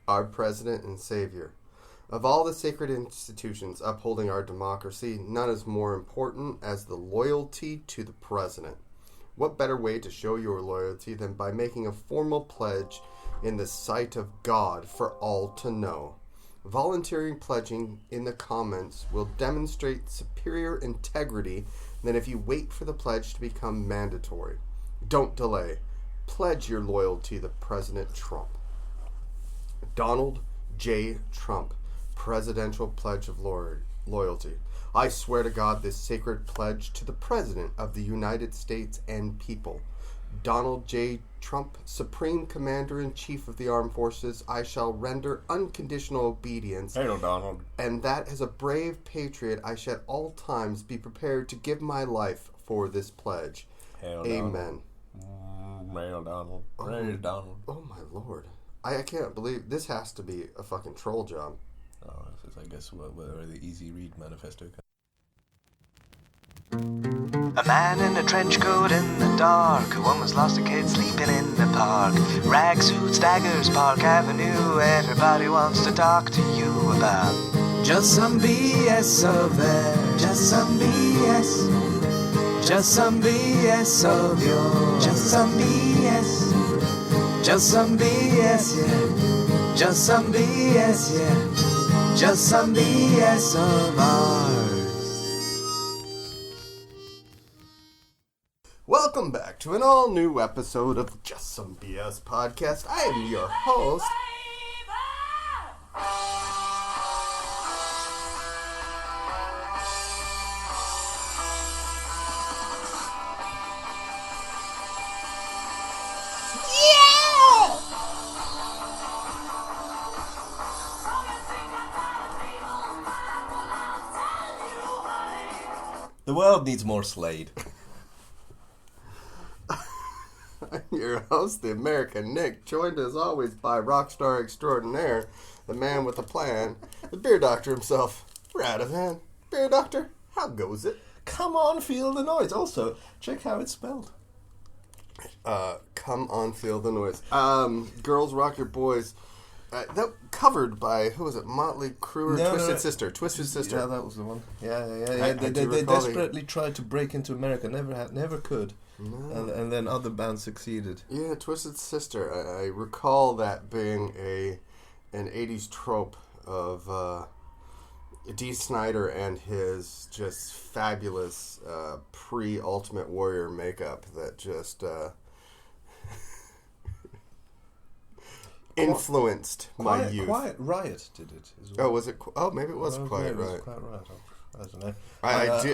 our President and Savior. Of all the sacred institutions upholding our democracy, none is more important as the loyalty to the President. What better way to show your loyalty than by making a formal pledge in the sight of God for all to know? Volunteering pledging in the comments will demonstrate superior integrity than if you wait for the pledge to become mandatory. Don't delay. Pledge your loyalty to President Trump. Donald J. Trump, Presidential Pledge of Loyalty. I swear to God this sacred pledge to the President of the United States and people. Donald J. Trump, Supreme Commander-in-Chief of the Armed Forces, I shall render unconditional obedience. Hail, Donald. And that as a brave patriot, I shall at all times be prepared to give my life for this pledge. Hail, Amen. Hail, Donald. Hail, Donald. Oh, my Lord. I can't believe this has to be a fucking troll job. Oh, this is, I guess, where the Easy Read Manifesto comes. A man in a trench coat in the dark. A woman's lost a kid sleeping in the park. Rag suits, daggers, Park Avenue. Everybody wants to talk to you about just some BS of there. Just some BS. Just some BS of yours. Just some BS. Just some BS, yeah. Just some BS, yeah. Just some BS of ours. Welcome back to an all-new episode of Just Some BS Podcast. I am your host. The world needs more Slade. I'm your host, the American Nick, joined as always by rockstar extraordinaire, the man with a plan, the beer doctor himself, Radavan. Beer doctor, how goes it? Come on, feel the noise. Also, check how it's spelled. Come on, feel the noise. Girls Rock Your Boys. That covered by, who was it? Motley Crue or Twisted Sister? Twisted Sister. Yeah, that was the one. Yeah. They desperately tried to break into America. Never could. No. And then other bands succeeded. Yeah, Twisted Sister. I recall that being an 80s trope of Dee Snider and his just fabulous pre-Ultimate Warrior makeup that just influenced my youth. Quiet Riot did it as well. Oh, was it? Oh, maybe it was Quiet Riot. Quiet Riot. I don't know.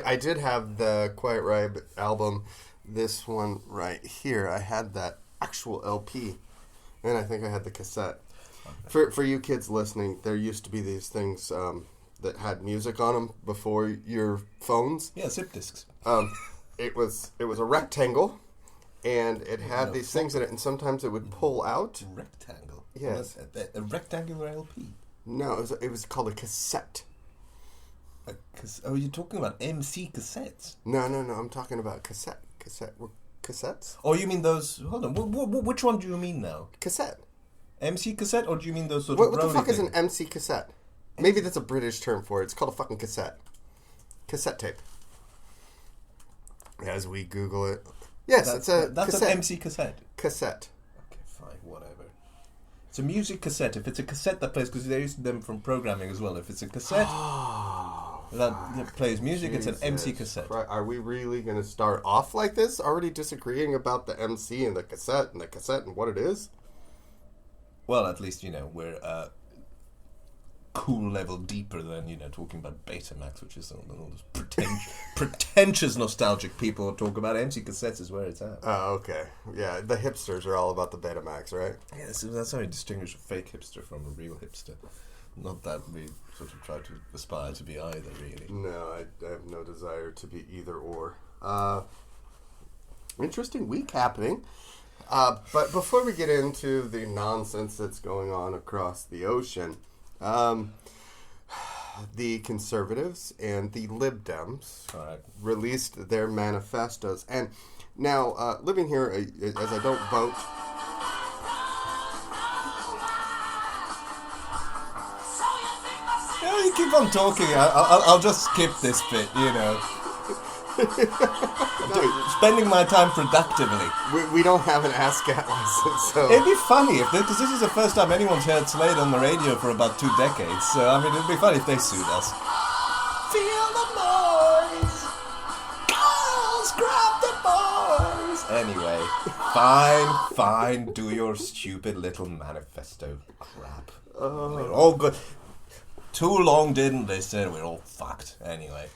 I did have the Quiet Riot album. This one right here. I had that actual LP, and I think I had the cassette. Okay. For you kids listening, there used to be these things that had music on them before your phones. Yeah, zip discs. It was a rectangle, and it had these things in it, and sometimes it would pull out. Rectangle. Yes. A rectangular LP. No, it was called a cassette. Oh, you're talking about MC cassettes? No. I'm talking about cassette. Cassettes? Oh, you mean those... Hold on. Which one do you mean now? Cassette. MC cassette, or do you mean those sort what of... What the fuck is an MC cassette? Maybe that's a British term for it. It's called a fucking cassette. Cassette tape. As we Google it. Yes, that's an MC cassette. Cassette. Okay, fine, whatever. It's a music cassette. If it's a cassette that plays... Because they used them from programming as well. If it's a cassette... that plays music, Jesus. It's an MC cassette. Right. Are we really going to start off like this? Already disagreeing about the MC and the cassette and what it is? Well, at least, we're cool level deeper than, talking about Betamax, which is all those pretentious nostalgic people talk about. MC cassettes is where it's at. Oh, okay. Yeah, the hipsters are all about the Betamax, right? Yeah, that's how you distinguish a fake hipster from a real hipster. Not that we sort of try to aspire to be either, really. No, I have no desire to be either or. Interesting week happening. But before we get into the nonsense that's going on across the ocean, the Conservatives and the Lib Dems released their manifestos. And now, living here, as I don't vote... Yeah, you keep on talking. I'll just skip this bit, you know. Spending my time productively. We don't have an ASCAT license, so... It'd be funny, because this is the first time anyone's heard Slade on the radio for about 2 decades, so, I mean, it'd be funny if they sued us. Feel the noise! Girls, grab the boys! Anyway, fine, do your stupid little manifesto crap. We're all good. Too long didn't listen, we're all fucked. Anyway.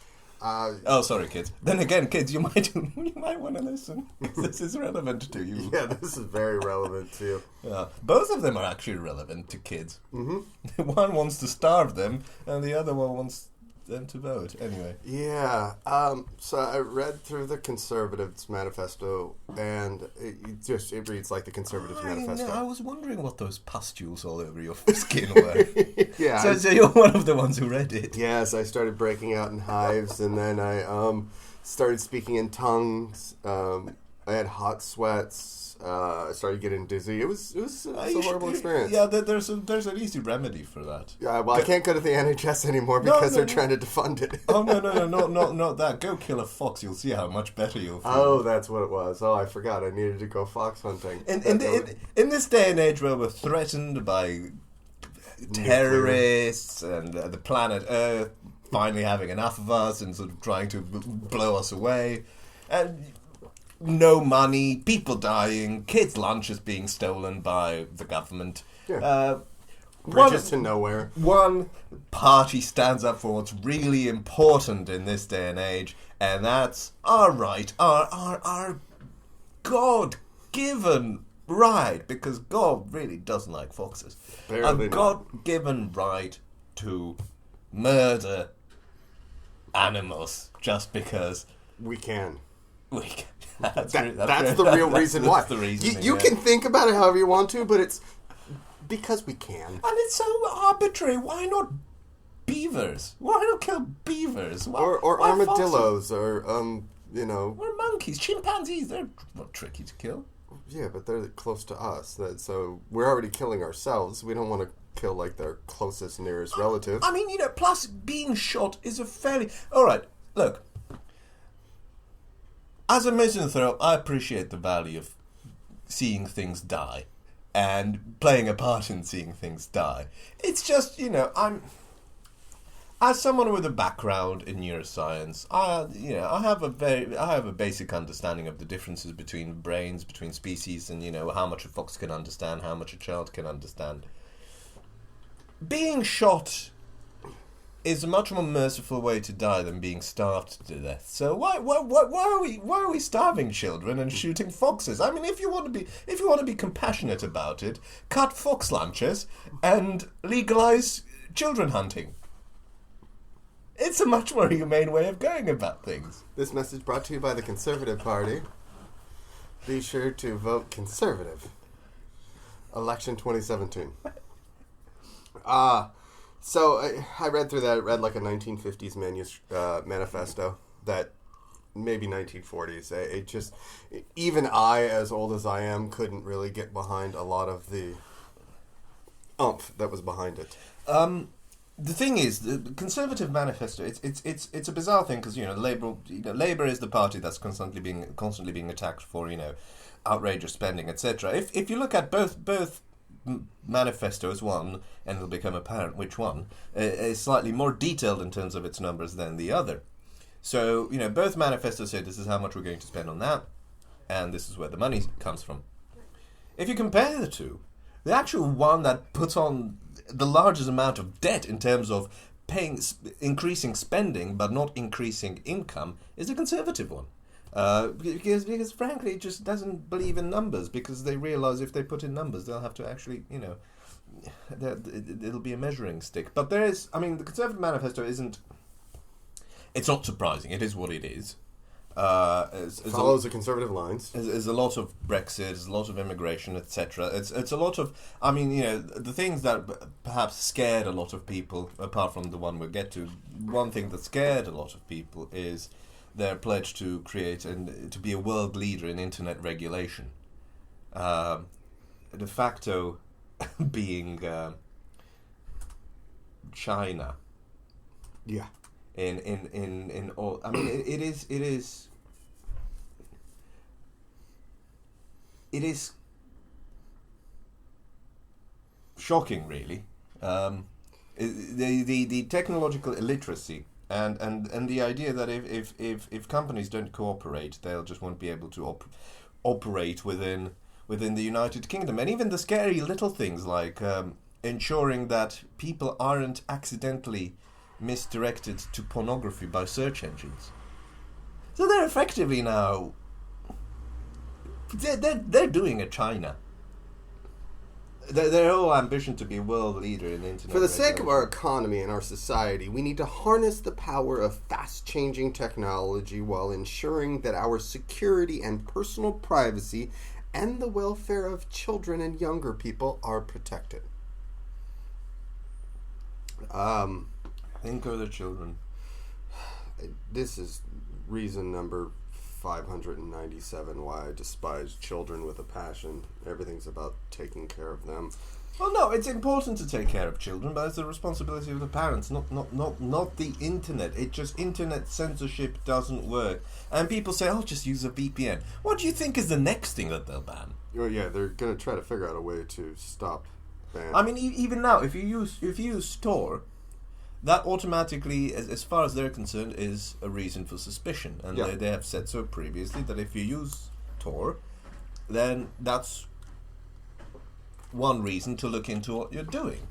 Sorry, kids. Then again, kids, you might want to listen. This is relevant to you. Yeah, this is very relevant to you. Both of them are actually relevant to kids. Mm-hmm. One wants to starve them, and the other one wants them to vote. Anyway. Yeah. So I read through the Conservatives Manifesto, and it reads like the Conservatives Manifesto. I was wondering what those pustules all over your skin were. Yeah. So you're one of the ones who read it. Yes, I started breaking out in hives, and then I started speaking in tongues. I had hot sweats. I started getting dizzy. It was a horrible experience. Yeah, there's an easy remedy for that. Yeah, well, I can't go to the NHS anymore because they're trying to defund it. Oh, no, not that. Go kill a fox. You'll see how much better you'll feel. Oh, that's what it was. Oh, I forgot. I needed to go fox hunting. In this day and age where we're threatened by terrorists and the planet Earth finally having enough of us and sort of trying to blow us away, and no money, people dying, kids' lunches being stolen by the government. Yeah. Bridges to nowhere. One party stands up for what's really important in this day and age, and that's our right, our God-given right, because God really doesn't like foxes. Apparently a God-given right to murder animals just because we can. That's the real reason why. The reason, you can think about it however you want to, but it's because we can. And it's so arbitrary. Why not beavers? Why not kill beavers? Or armadillos, or or monkeys, chimpanzees. They're not tricky to kill. Yeah, but they're close to us. So we're already killing ourselves. We don't want to kill like their closest, nearest relative. I mean, plus being shot is a fairly... All right, look. As a misanthrope, I appreciate the value of seeing things die and playing a part in seeing things die. It's just, I'm... As someone with a background in neuroscience, I have a basic understanding of the differences between brains, between species, and, how much a fox can understand, how much a child can understand. Being shot is a much more merciful way to die than being starved to death. So why are we starving children and shooting foxes? I mean, if you want to be compassionate about it, cut fox lunches and legalize children hunting. It's a much more humane way of going about things. This message brought to you by the Conservative Party. Be sure to vote Conservative. Election 2017. So I read through that. I read like a 1950s manifesto that maybe 1940s. It just, even I, as old as I am, couldn't really get behind a lot of the oomph that was behind it. The thing is, the Conservative Manifesto. It's a bizarre thing because Labour is the party that's constantly being attacked for outrageous spending, etc. If you look at both manifestos, one, and it'll become apparent which one, is slightly more detailed in terms of its numbers than the other. So, both manifestos say this is how much we're going to spend on that, and this is where the money comes from. If you compare the two, the actual one that puts on the largest amount of debt in terms of increasing spending but not increasing income is the Conservative one. Because frankly, it just doesn't believe in numbers, because they realise if they put in numbers, they'll have to actually, it'll be a measuring stick. But the Conservative Manifesto isn't... It's not surprising. It is what it is. Follows the conservative lines. There's a lot of Brexit, there's a lot of immigration, etc. It's a lot of... the things that perhaps scared a lot of people, apart from the one we'll get to, one thing that scared a lot of people is their pledge to create and to be a world leader in internet regulation. De facto being China. Yeah. In all, I mean, it is shocking, really. The technological illiteracy and the idea that if companies don't cooperate, they'll just won't be able to operate within the United Kingdom, and even the scary little things like ensuring that people aren't accidentally misdirected to pornography by search engines. So they're effectively now they're doing a China. Their whole ambition to be world leader in internet. For the sake of our economy and our society, we need to harness the power of fast-changing technology while ensuring that our security and personal privacy and the welfare of children and younger people are protected. Think of the children. This is reason number 597 why I despise children with a passion. Everything's about taking care of them. Well, no, it's important to take care of children, but it's the responsibility of the parents, not the internet. Internet censorship doesn't work. And people say, oh, just use a VPN. What do you think is the next thing that they'll ban? Oh, yeah, they're going to try to figure out a way to stop ban. I mean, even now, if you use Tor, that automatically, as far as they're concerned, is a reason for suspicion. And they have said so previously that if you use Tor, then that's one reason to look into what you're doing.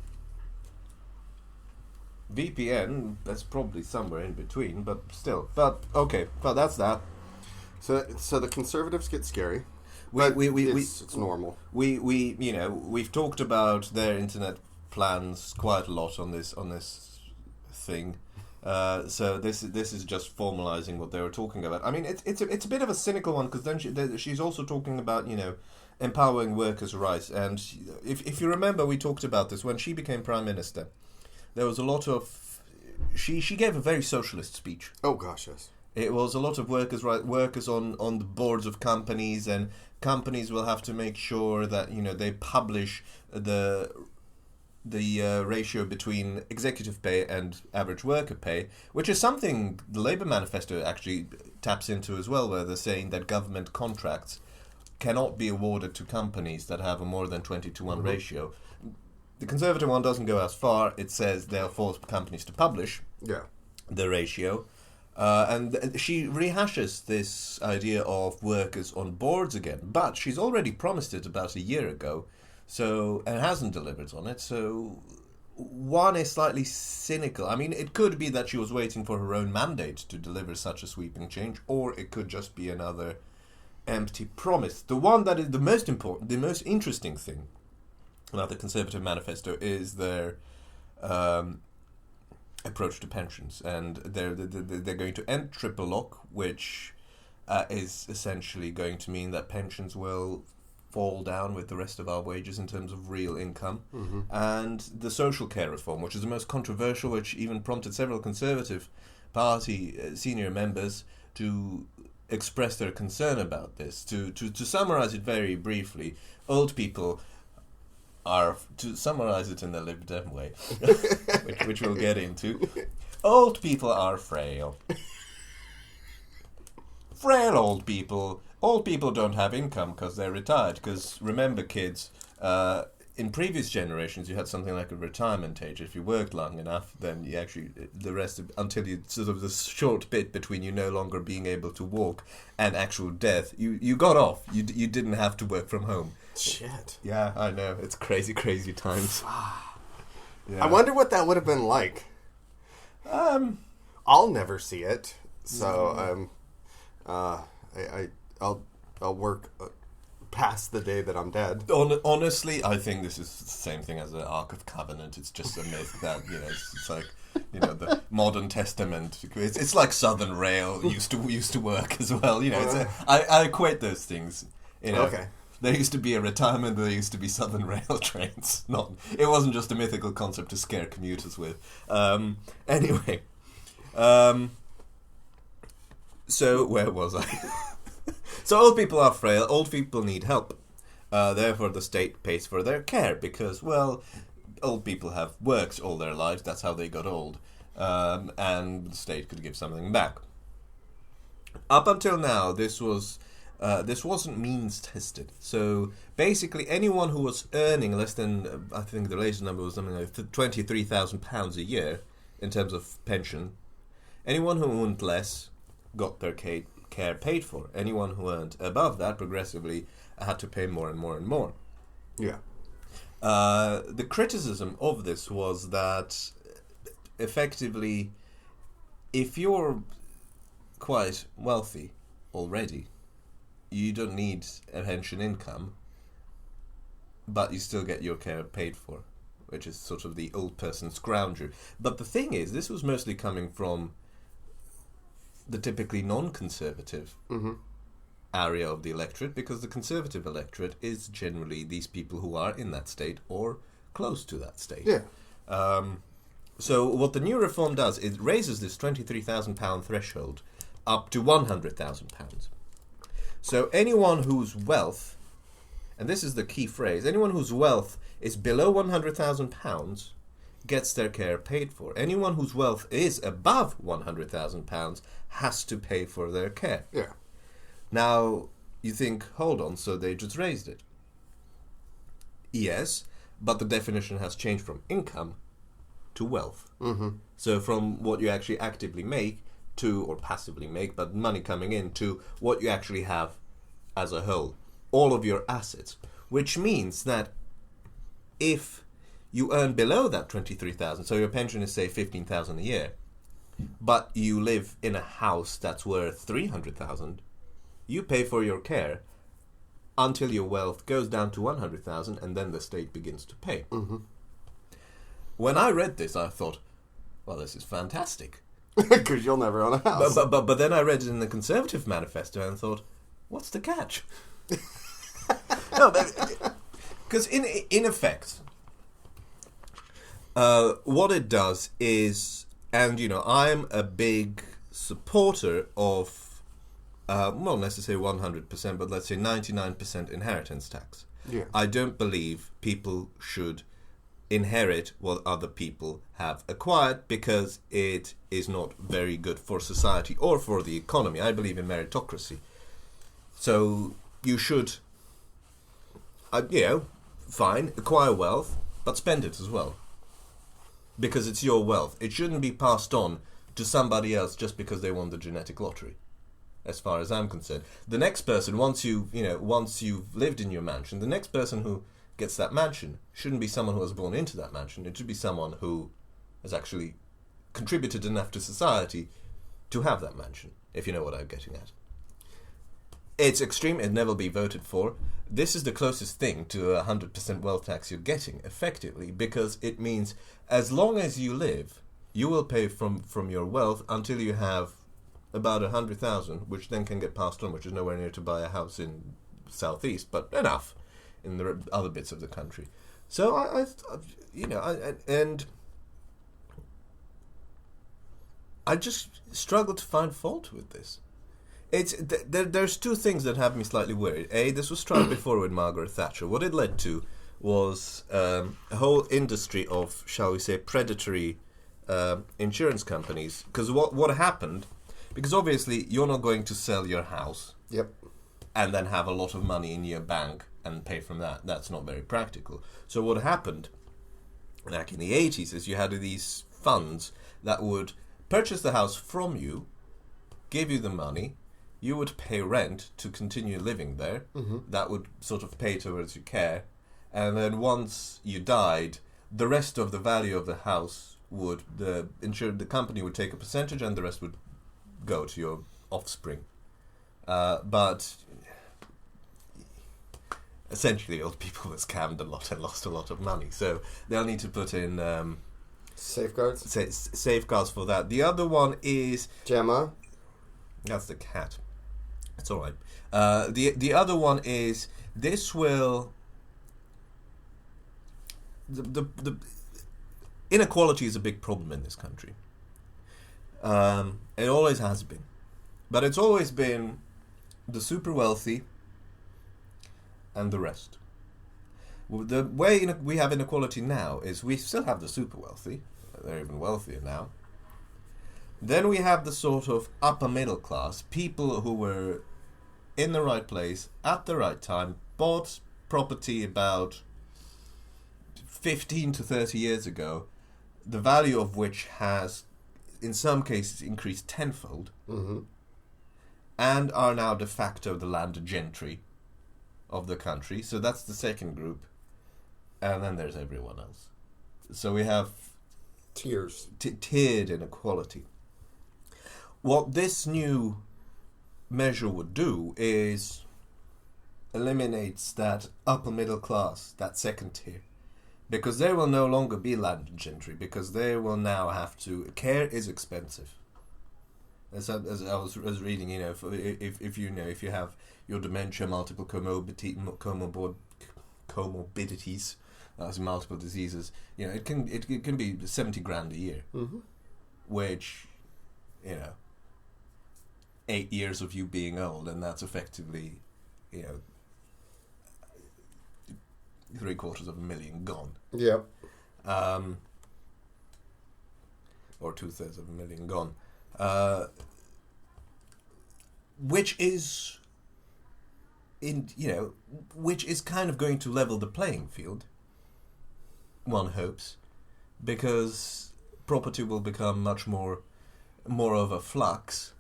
VPN, that's probably somewhere in between, but still. But, okay, but that's that. So the Conservatives get scary. It's normal. We've talked about their internet plans quite a lot on this thing. So this is just formalizing what they were talking about. I mean, it's a bit of a cynical one, because then she's also talking about empowering workers' rights. And if you remember, we talked about this when she became prime minister. There was a lot of she gave a very socialist speech. Oh gosh, yes. It was a lot of workers on the boards of companies, and companies will have to make sure that they publish the ratio between executive pay and average worker pay, which is something the Labour Manifesto actually taps into as well, where they're saying that government contracts cannot be awarded to companies that have a more than 20-to-1 ratio. The Conservative one doesn't go as far. It says they'll force companies to publish the ratio. And she rehashes this idea of workers on boards again. But she's already promised it about a year ago, and hasn't delivered on it. So one is slightly cynical. I mean, it could be that she was waiting for her own mandate to deliver such a sweeping change, or it could just be another empty promise. The one that is the most important, the most interesting thing about the Conservative Manifesto is their approach to pensions, and they're going to end triple lock, which is essentially going to mean that pensions will fall down with the rest of our wages in terms of real income, and the social care reform, which is the most controversial, which even prompted several Conservative Party senior members to express their concern about this. To summarize it very briefly, old people are, to summarize it in the Lib Dem way, which we'll get into, old people are frail. Frail old people. Old people don't have income because they're retired. Because remember, kids, in previous generations, you had something like a retirement age. If you worked long enough, then you actually, until you sort of the short bit between you no longer being able to walk and actual death, you got off. You didn't have to work from home. Shit. Yeah, I know. It's crazy times. I wonder what that would have been like. I'll never see it. So I'll work past the day that I'm dead. Honestly, I think this is the same thing as the Ark of Covenant. It's just a myth that it's like the Modern Testament. It's like Southern Rail used to work as well. I equate those things. Okay. There used to be a retirement. There used to be Southern Rail trains. It wasn't just a mythical concept to scare commuters with. Anyway, so where was I? So old people are frail. Old people need help. Therefore, the state pays for their care because, well, old people have worked all their lives. That's how they got old. and the state could give something back. Up until now, this wasn't means tested. So basically, anyone who was earning less than, I think the latest number was something like £23,000 a year in terms of pension, anyone who earned less got their care paid for. Anyone who earned above that progressively had to pay more and more and more. Yeah. The criticism of this was that effectively, if you're quite wealthy already, you don't need a pension income, but you still get your care paid for, which is sort of the old person scrounger. But the thing is, this was mostly coming from the typically non-conservative area of the electorate, because the conservative electorate is generally these people who are in that state or close to that state. Yeah. So what the new reform does is raises this £23,000 threshold up to £100,000. So anyone whose wealth, and this is the key phrase, anyone whose wealth is below £100,000 gets their care paid for. Anyone whose wealth is above £100,000 has to pay for their care. Yeah. Now, you think, hold on, so they just raised it. Yes, but the definition has changed from income to wealth. Mm-hmm. So from what you actually actively make to, or passively make, but money coming in, to what you actually have as a whole. All of your assets. Which means that if you earn below that 23,000, so your pension is say 15,000 a year, but you live in a house that's worth 300,000, you pay for your care until your wealth goes down to 100,000, and then the state begins to pay. Mm-hmm. When I read this, I thought, well, this is fantastic. Because you'll never own a house. But then I read it in the Conservative Manifesto and thought, what's the catch? No, because in effect, what it does is, and I'm a big supporter of, not necessarily 100%, but let's say 99% inheritance tax. Yeah. I don't believe people should inherit what other people have acquired, because it is not very good for society or for the economy. I believe in meritocracy. So you should, fine, acquire wealth, but spend it as well. Because it's your wealth. It shouldn't be passed on to somebody else just because they won the genetic lottery, as far as I'm concerned. The next person, once you've lived in your mansion, the next person who gets that mansion shouldn't be someone who was born into that mansion. It should be someone who has actually contributed enough to society to have that mansion, if you know what I'm getting at. It's extreme, it'll never be voted for. This is the closest thing to 100% wealth tax you're getting, effectively, because it means as long as you live, you will pay from your wealth until you have about 100,000, which then can get passed on, which is nowhere near to buy a house in Southeast, but enough in the other bits of the country. So I just struggle to find fault with this. There's two things that have me slightly worried. A, this was tried before with Margaret Thatcher. What it led to was a whole industry of, shall we say, predatory insurance companies. Because what happened, because obviously you're not going to sell your house. Yep. And then have a lot of money in your bank and pay from that. That's not very practical. So what happened back in the 80s is you had these funds that would purchase the house from you, give you the money, you would pay rent to continue living there. Mm-hmm. That would sort of pay towards your care. And then once you died, the rest of the value of the house the company would take a percentage, and the rest would go to your offspring. But essentially, old people were scammed a lot and lost a lot of money. So they'll need to put in safeguards. Safeguards for that. The other one is Gemma. That's the cat. It's all right. The other one is this will the inequality is a big problem in this country. It always has been, but it's always been the super wealthy and the rest. The way we have inequality now is we still have the super wealthy. They're even wealthier now. Then we have the sort of upper middle class, people who were in the right place at the right time, bought property about 15 to 30 years ago, the value of which has, in some cases, increased tenfold, and are now de facto the landed gentry of the country. So that's the second group. And then there's everyone else. So we have tiers. Tiered inequality. What this new measure would do is eliminates that upper middle class, that second tier. Because there will no longer be landed gentry, because they will now have to... Care is expensive. As I was reading, if you have your dementia, multiple comorbidities, multiple diseases, it can be 70 grand a year, which, 8 years of you being old, and that's effectively, $750,000 gone. Yep. Or $250,000 gone. Which is which is kind of going to level the playing field, one hopes, because property will become much more of a flux,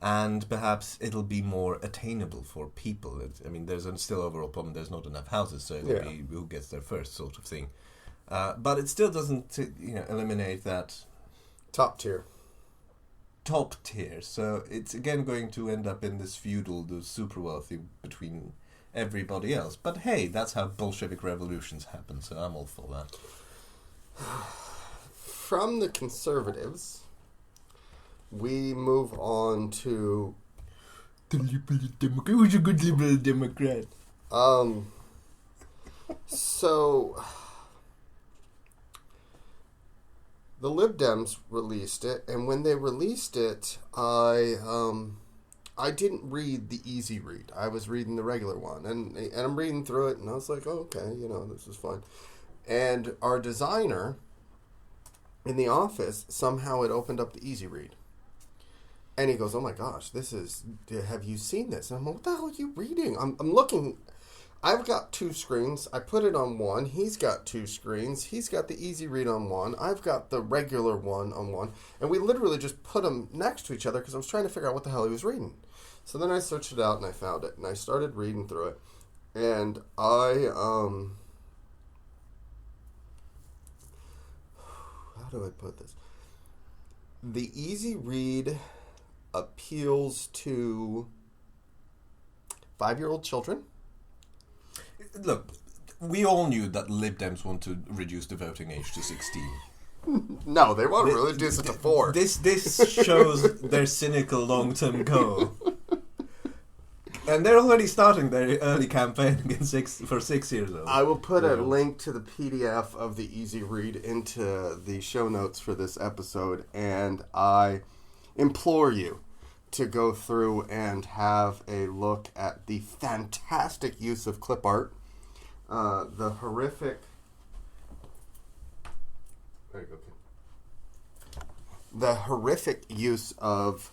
and perhaps it'll be more attainable for people. There's still overall problem, there's not enough houses, so it'll be who gets there first sort of thing. But it still doesn't eliminate that top tier. So it's again going to end up in this feudal, the super wealthy between everybody else. But hey, that's how Bolshevik revolutions happen, so I'm all for that. From the Conservatives, we move on to the Liberal Democrat. Who's a good Liberal Democrat? So the Lib Dems released it, and when they released it, I didn't read the easy read. I was reading the regular one, and I'm reading through it, and I was like, oh, okay, this is fine. And our designer in the office, somehow it opened up the easy read. And he goes, oh my gosh, have you seen this? And I'm like, what the hell are you reading? I'm looking... I've got two screens. I put it on one. He's got two screens. He's got the easy read on one. I've got the regular one on one. And we literally just put them next to each other because I was trying to figure out what the hell he was reading. So then I searched it out and I found it. And I started reading through it. And how do I put this? The easy read appeals to 5-year-old children. Look, we all knew that Lib Dems want to reduce the voting age to 16. No, they want to reduce it to 4. This shows their cynical long-term goal. And they're already starting their early campaign against 6 years old. I will put a link to the PDF of the easy read into the show notes for this episode, and I implore you to go through and have a look at the fantastic use of clip art, the horrific... There you go. The horrific use of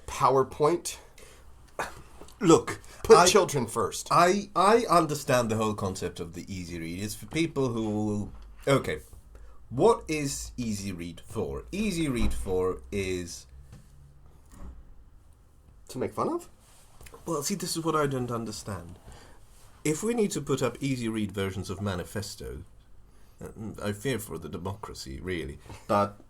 PowerPoint. Look, put children first. I understand the whole concept of the easy read. It's for people who... Okay, what is easy read for? Easy read for is... To make fun of? Well, see, this is what I don't understand. If we need to put up easy read versions of manifestos, I fear for the democracy, really. But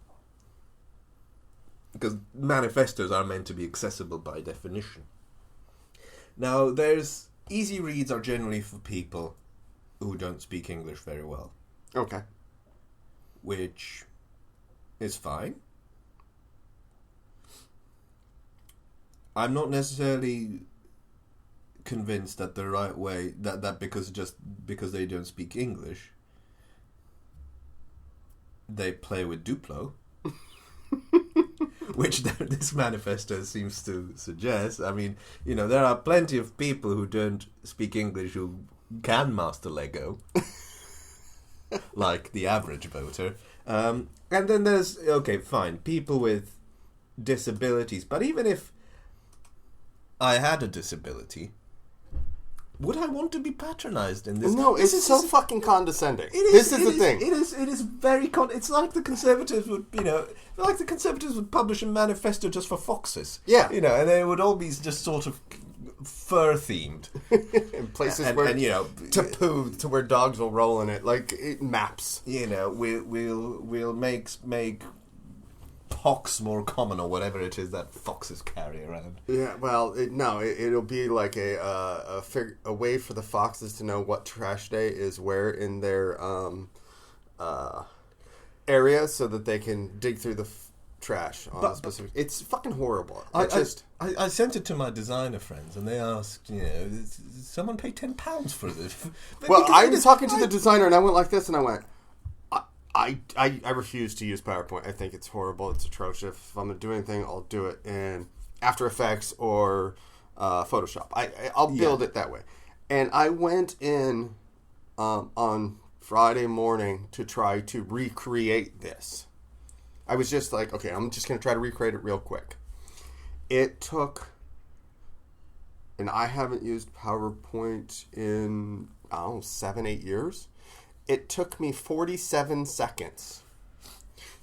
because manifestos are meant to be accessible by definition. Now, easy reads are generally for people who don't speak English very well. Okay. Which is fine. I'm not necessarily convinced that the right way that because they don't speak English, they play with Duplo, which this manifesto seems to suggest. I mean, there are plenty of people who don't speak English who can master Lego, like the average voter, And then there's, okay, fine, people with disabilities. But even if I had a disability, would I want to be patronized in this? No, this it's so fucking condescending. This is the thing. It is very it's like the Conservatives would, like the Conservatives would publish a manifesto just for foxes. Yeah. And they would all be just sort of fur themed. In places where to poo, to where dogs will roll in it, like it maps. We'll make pox more common, or whatever it is that foxes carry around. Yeah, well, it'll be like a way for the foxes to know what trash day is where in their area, so that they can dig through the trash on a specific. It's fucking horrible. I sent it to my designer friends, and they asked, someone pay £10 for this. Well, I was talking to the designer, and I went like this, and I went, I refuse to use PowerPoint. I think it's horrible. It's atrocious. If I'm going to do anything, I'll do it in After Effects or Photoshop. I'll build it that way. And I went in on Friday morning to try to recreate this. I was just like, okay, I'm just going to try to recreate it real quick. It took, and I haven't used PowerPoint in, 7-8 years. It took me 47 seconds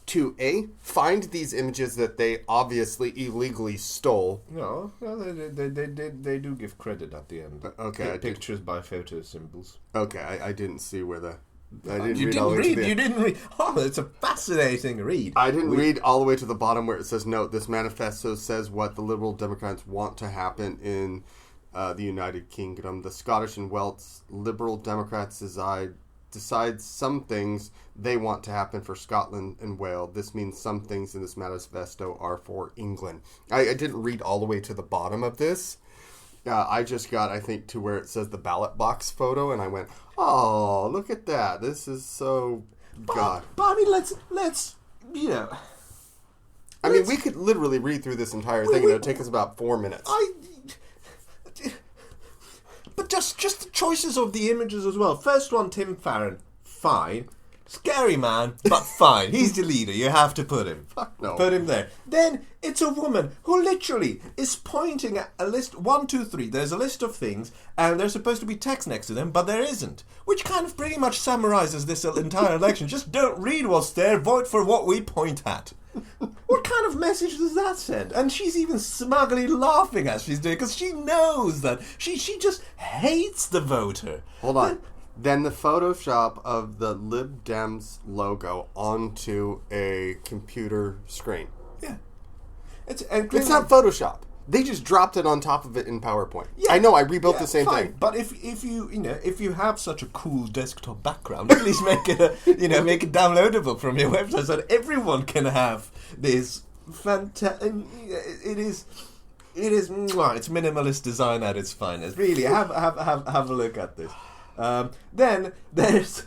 to find these images that they obviously illegally stole. No, they do give credit at the end. Okay, pictures by photo symbols. Okay, I didn't see where the. You didn't read. Oh, it's a fascinating read. I didn't read all the way to the bottom where it says, "Note: This manifesto says what the Liberal Democrats want to happen in the United Kingdom. The Scottish and Welsh Liberal Democrats decide some things they want to happen for Scotland and Wales. This means some things in this manifesto are for England." I didn't read all the way to the bottom of this. I just got, I think, to where it says the ballot box photo, and I went, "Oh, look at that! This is so God." But I mean, let's I mean, we could literally read through this entire thing, and it would take us about 4 minutes. But just the choices of the images as well. First one, Tim Farron, fine. Scary man, but fine. He's the leader. You have to put him. Fuck no. Put him there. Then it's a woman who literally is pointing at a list. 1, 2, 3. There's a list of things, and there's supposed to be text next to them, but there isn't. Which kind of pretty much summarizes this entire election. Just don't read what's there. Vote for what we point at. What kind of message does that send? And she's even smugly laughing as she's doing it, because she knows that she just hates the voter. Hold on. Then the Photoshop of the Lib Dems logo onto a computer screen. Yeah. It's not Photoshop. They just dropped it on top of it in PowerPoint. Yeah. I know, I rebuilt the same thing. But if you have such a cool desktop background, at least make it make it downloadable from your website so that everyone can have this fantastic. It's minimalist design at its finest. Really, have a look at this. Then there's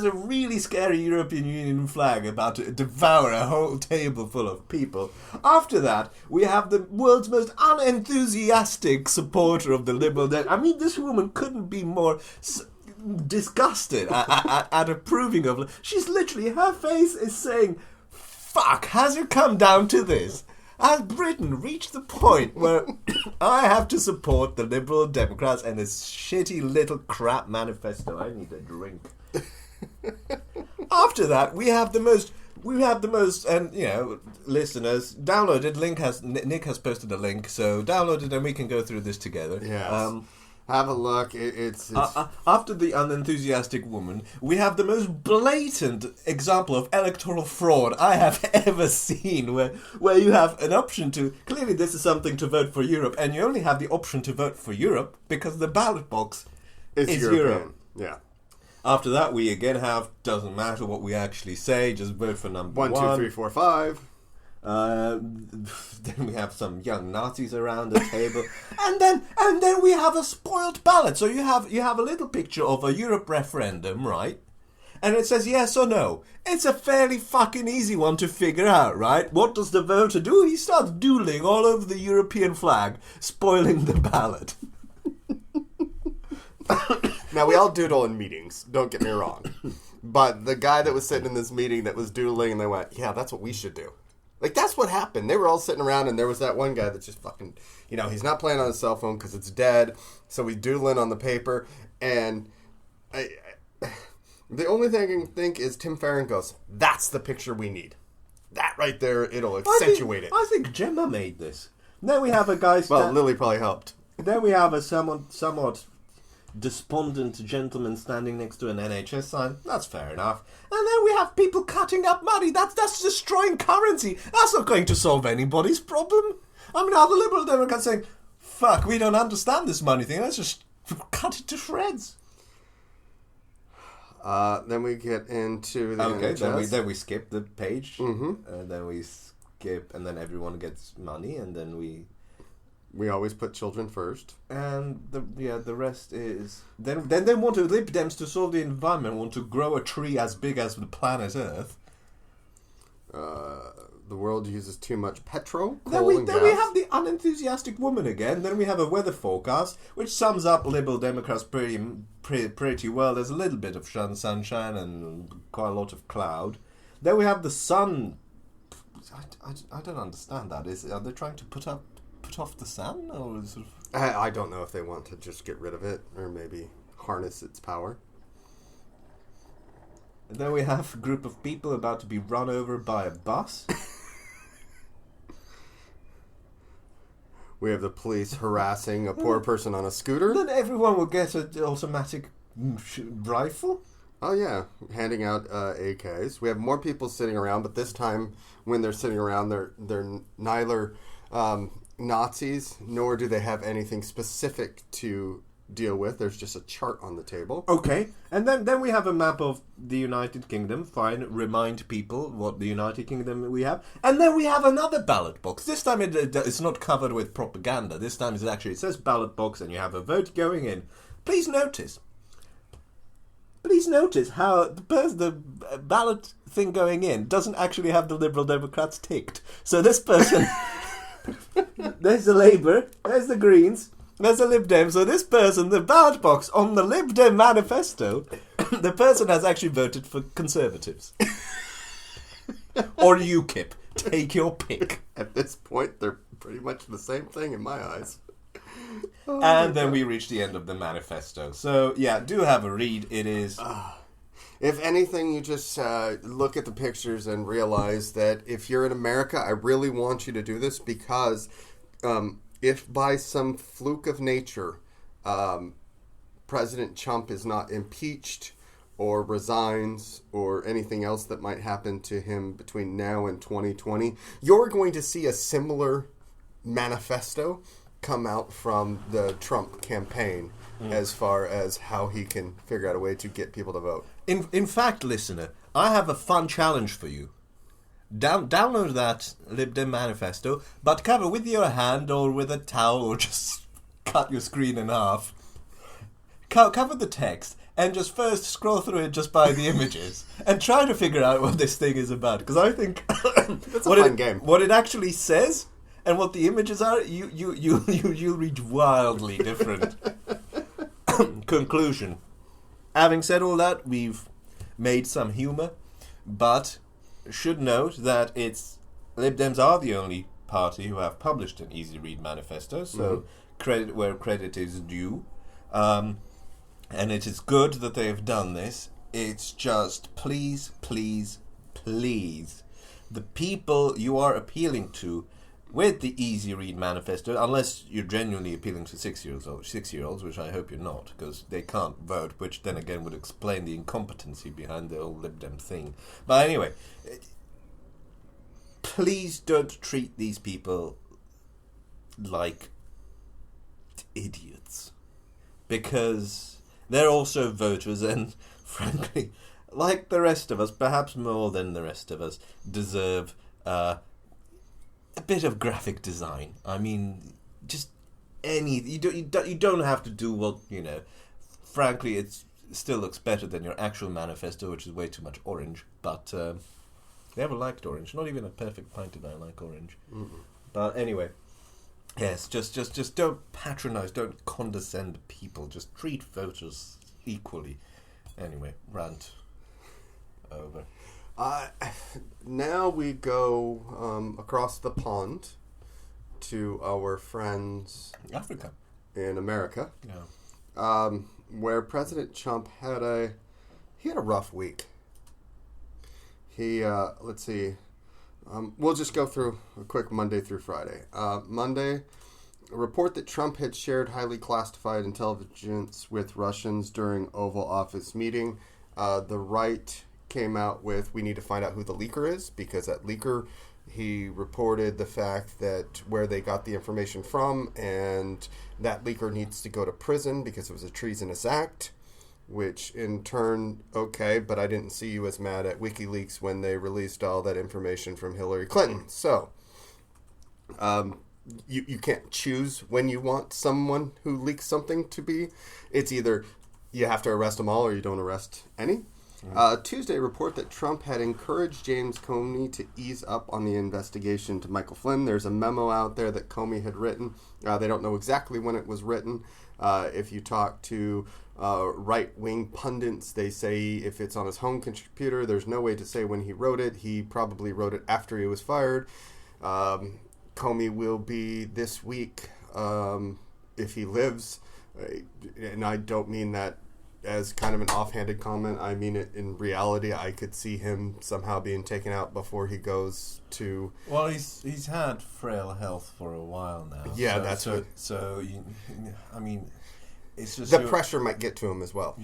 a really scary European Union flag about to devour a whole table full of people. After that, we have the world's most unenthusiastic supporter of the Liberal Democrats. I mean, this woman couldn't be more disgusted at approving of. She's literally, her face is saying, "Fuck, has it come down to this? Has Britain reached the point where I have to support the Liberal Democrats and this shitty little crap manifesto?" I need a drink. After that, we have the most, and listeners, download it. Nick has posted a link, so download it and we can go through this together. Yes. Have a look. It's after the unenthusiastic woman, we have the most blatant example of electoral fraud I have ever seen, where you have an option to, clearly this is something to vote for Europe, and you only have the option to vote for Europe because the ballot box is Europe. Yeah. After that, we again have, doesn't matter what we actually say, just vote for number 1, 2, 3, 4, 5. Then we have some young Nazis around the table, and then we have a spoiled ballot. So you have a little picture of a Europe referendum, right? And it says yes or no. It's a fairly fucking easy one to figure out, right? What does the voter do? He starts doodling all over the European flag, spoiling the ballot. Now, we all doodle in meetings, don't get me wrong. But the guy that was sitting in this meeting that was doodling, and they went, yeah, that's what we should do. Like, that's what happened. They were all sitting around, and there was that one guy that just fucking, he's not playing on his cell phone because it's dead, so he's doodling on the paper, and the only thing I can think is Tim Farron goes, that's the picture we need. That right there, it'll accentuate it. I think Gemma made this. Then we have a guy... Well, Lily probably helped. Then we have a somewhat despondent gentleman standing next to an NHS sign. That's fair enough. And then we have people cutting up money. That's destroying currency. That's not going to solve anybody's problem. I mean, are the Liberal Democrats saying, fuck, we don't understand this money thing. Let's just cut it to shreds. Then we get into the NHS. Then we skip the page. Mm-hmm. Then we skip, and then everyone gets money, and then we always put children first. And the rest is... Then they want the Lib Dems to solve the environment, want to grow a tree as big as the planet Earth. The world uses too much petrol, Then coal, we and gas. have the unenthusiastic woman again. Then we have a weather forecast, which sums up Liberal Democrats pretty well. There's a little bit of sunshine and quite a lot of cloud. Then we have the sun. I don't understand that. Are they trying to put off the sun, or is it... I don't know if they want to just get rid of it or maybe harness its power. And then we have a group of people about to be run over by a bus. We have the police harassing a poor person on a scooter. Then everyone will get an automatic rifle. Oh, yeah. Handing out AKs. We have more people sitting around, but this time when they're sitting around, they're neither Nazis, nor do they have anything specific to deal with. There's just a chart on the table. Okay. And then we have a map of the United Kingdom. Fine. Remind people what the United Kingdom we have. And then we have another ballot box. This time it's not covered with propaganda. This time it says ballot box, and you have a vote going in. Please notice how the ballot thing going in doesn't actually have the Liberal Democrats ticked. So this person... There's the Labour, there's the Greens, there's the Lib Dem. So this person, the ballot box on the Lib Dem manifesto, the person has actually voted for Conservatives. Or UKIP. Take your pick. At this point, they're pretty much the same thing in my eyes. And then we reach the end of the manifesto. So, yeah, do have a read. It is... If anything, you just look at the pictures and realize that if you're in America, I really want you to do this because if by some fluke of nature President Chump is not impeached or resigns or anything else that might happen to him between now and 2020, you're going to see a similar manifesto come out from the Trump campaign as far as how he can figure out a way to get people to vote. In fact, listener, I have a fun challenge for you. Download that Lib Dem manifesto, but cover with your hand or with a towel or just cut your screen in half. Cover the text and just first scroll through it just by the images and try to figure out what this thing is about. Because I think it's a fun game. What it actually says and what the images are, you'll reach wildly different. Conclusion. Having said all that, we've made some humour, but should note that Lib Dems are the only party who have published an easy read manifesto, so credit where credit is due. And it is good that they have done this. It's just, please, please, please, the people you are appealing to with the Easy Read Manifesto, unless you're genuinely appealing to 6-year-olds, which I hope you're not, because they can't vote, which then again would explain the incompetency behind the whole Lib Dem thing. But anyway, please don't treat these people like idiots, because they're also voters, and frankly, like the rest of us, perhaps more than the rest of us, deserve a bit of graphic design. I mean, just you don't have to do what, frankly, it still looks better than your actual manifesto, which is way too much orange, but never liked orange. Not even a perfect pint did I like orange. Mm-hmm. But anyway, Yes, just don't patronize, don't condescend people. Just treat voters equally. Anyway, rant over. Now we go across the pond to our friends Africa in America, Yeah. where President Chump had a rough week. He let's see. We'll just go through a quick Monday through Friday. Monday, a report that Trump had shared highly classified intelligence with Russians during Oval Office meeting. The right came out with, we need to find out who the leaker is, because that leaker, he reported the fact that where they got the information from, and that leaker needs to go to prison because it was a treasonous act. Which in turn, okay, but I didn't see you as mad at WikiLeaks when they released all that information from Hillary Clinton. So, you can't choose when you want someone who leaks something to be. It's either you have to arrest them all or you don't arrest any. Tuesday, report that Trump had encouraged James Comey to ease up on the investigation to Michael Flynn. There's a memo out there that Comey had written. They don't know exactly when it was written. If you talk to right-wing pundits, they say if it's on his home computer, there's no way to say when he wrote it. He probably wrote it after he was fired. Comey will be this week, if he lives, and I don't mean that as kind of an offhanded comment. I mean it in reality. I could see him somehow being taken out before he goes to... Well, he's had frail health for a while now. Yeah, that's what... So, I mean... It's just the pressure might get to him as well.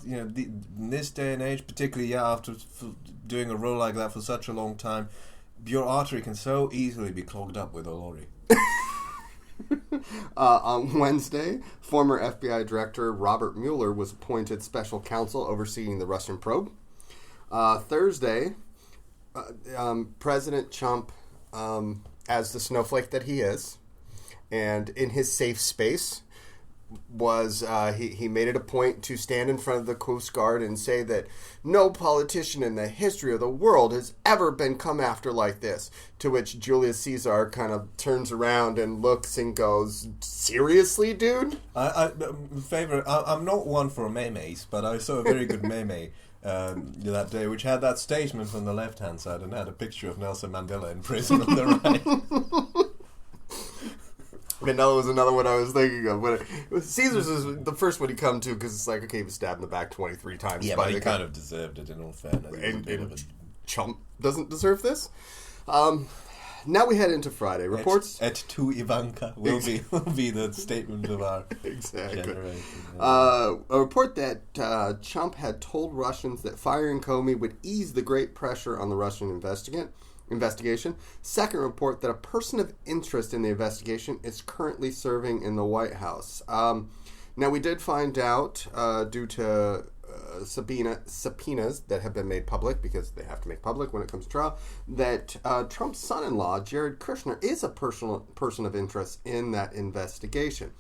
In this day and age, particularly after doing a role like that for such a long time, your artery can so easily be clogged up with a lorry. On Wednesday, former FBI Director Robert Mueller was appointed special counsel overseeing the Russian probe. Thursday, President Chump, as the snowflake that he is, and in his safe space, was he made it a point to stand in front of the Coast Guard and say that no politician in the history of the world has ever been come after like this, to which Julius Caesar kind of turns around and looks and goes, seriously, dude? I'm not one for memes, but I saw a very good meme that day, which had that statement from the left-hand side and had a picture of Nelson Mandela in prison on the right. Mandela was another one I was thinking of. But Caesar's is the first one he come to because it's like, okay, he was stabbed in the back 23 times. Yeah, but he kind of deserved it, in all fairness. And Chump doesn't deserve this. Now we head into Friday. Reports... Et tu, Ivanka, will be the statement of our generation. A report that Chump had told Russians that firing Comey would ease the great pressure on the Russian investigation. Second report that a person of interest in the investigation is currently serving in the White House. Now, we did find out, due to subpoenas that have been made public, because they have to make public when it comes to trial, that Trump's son-in-law, Jared Kushner, is a person of interest in that investigation.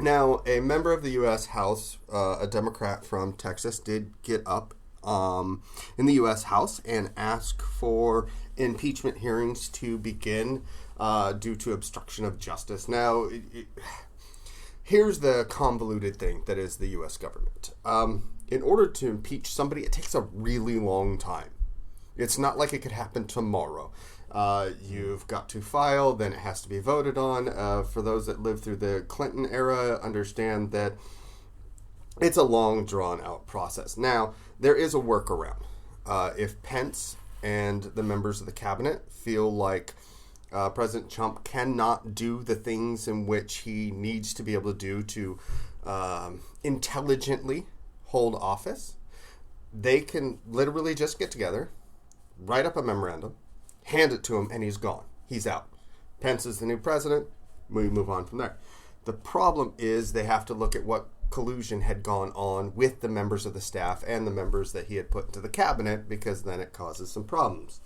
Now, a member of the U.S. House, a Democrat from Texas, did get up in the U.S. House and ask for impeachment hearings to begin due to obstruction of justice. Now, here's the convoluted thing that is the U.S. government. In order to impeach somebody, it takes a really long time. It's not like it could happen tomorrow. You've got to file, then it has to be voted on. For those that lived through the Clinton era, understand that it's a long, drawn-out process. Now, there is a workaround. If Pence and the members of the cabinet feel like President Chump cannot do the things in which he needs to be able to do to intelligently hold office, they can literally just get together, write up a memorandum, hand it to him, and he's gone. He's out. Pence is the new president. We move on from there. The problem is they have to look at what collusion had gone on with the members of the staff and the members that he had put into the cabinet, because then it causes some problems.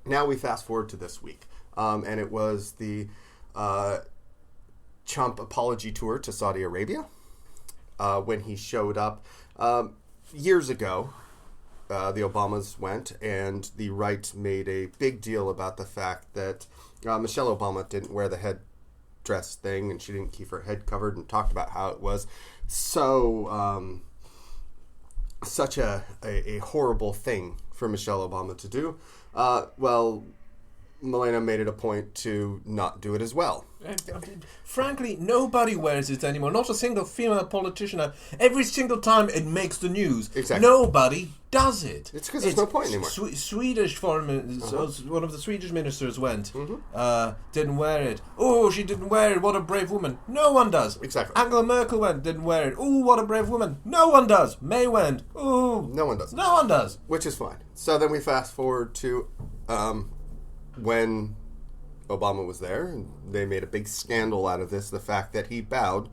Now we fast forward to this week, and it was the Chump apology tour to Saudi Arabia when he showed up years ago. the Obamas went, and the right made a big deal about the fact that Michelle Obama didn't wear the headdress thing, and she didn't keep her head covered, and talked about how it was so such a horrible thing for Michelle Obama to do. Well, Milena made it a point to not do it as well. Frankly, nobody wears it anymore. Not a single female politician. Every single time it makes the news, Exactly. Nobody does it. It's because there's no point anymore. Swedish foreign, one of the Swedish ministers went, didn't wear it. Oh, she didn't wear it. What a brave woman. No one does. Exactly. Angela Merkel went, didn't wear it. Oh, what a brave woman. No one does. May went. Oh, No one does. no one does. Which is fine. So then we fast forward to when Obama was there, and they made a big scandal out of this, the fact that he bowed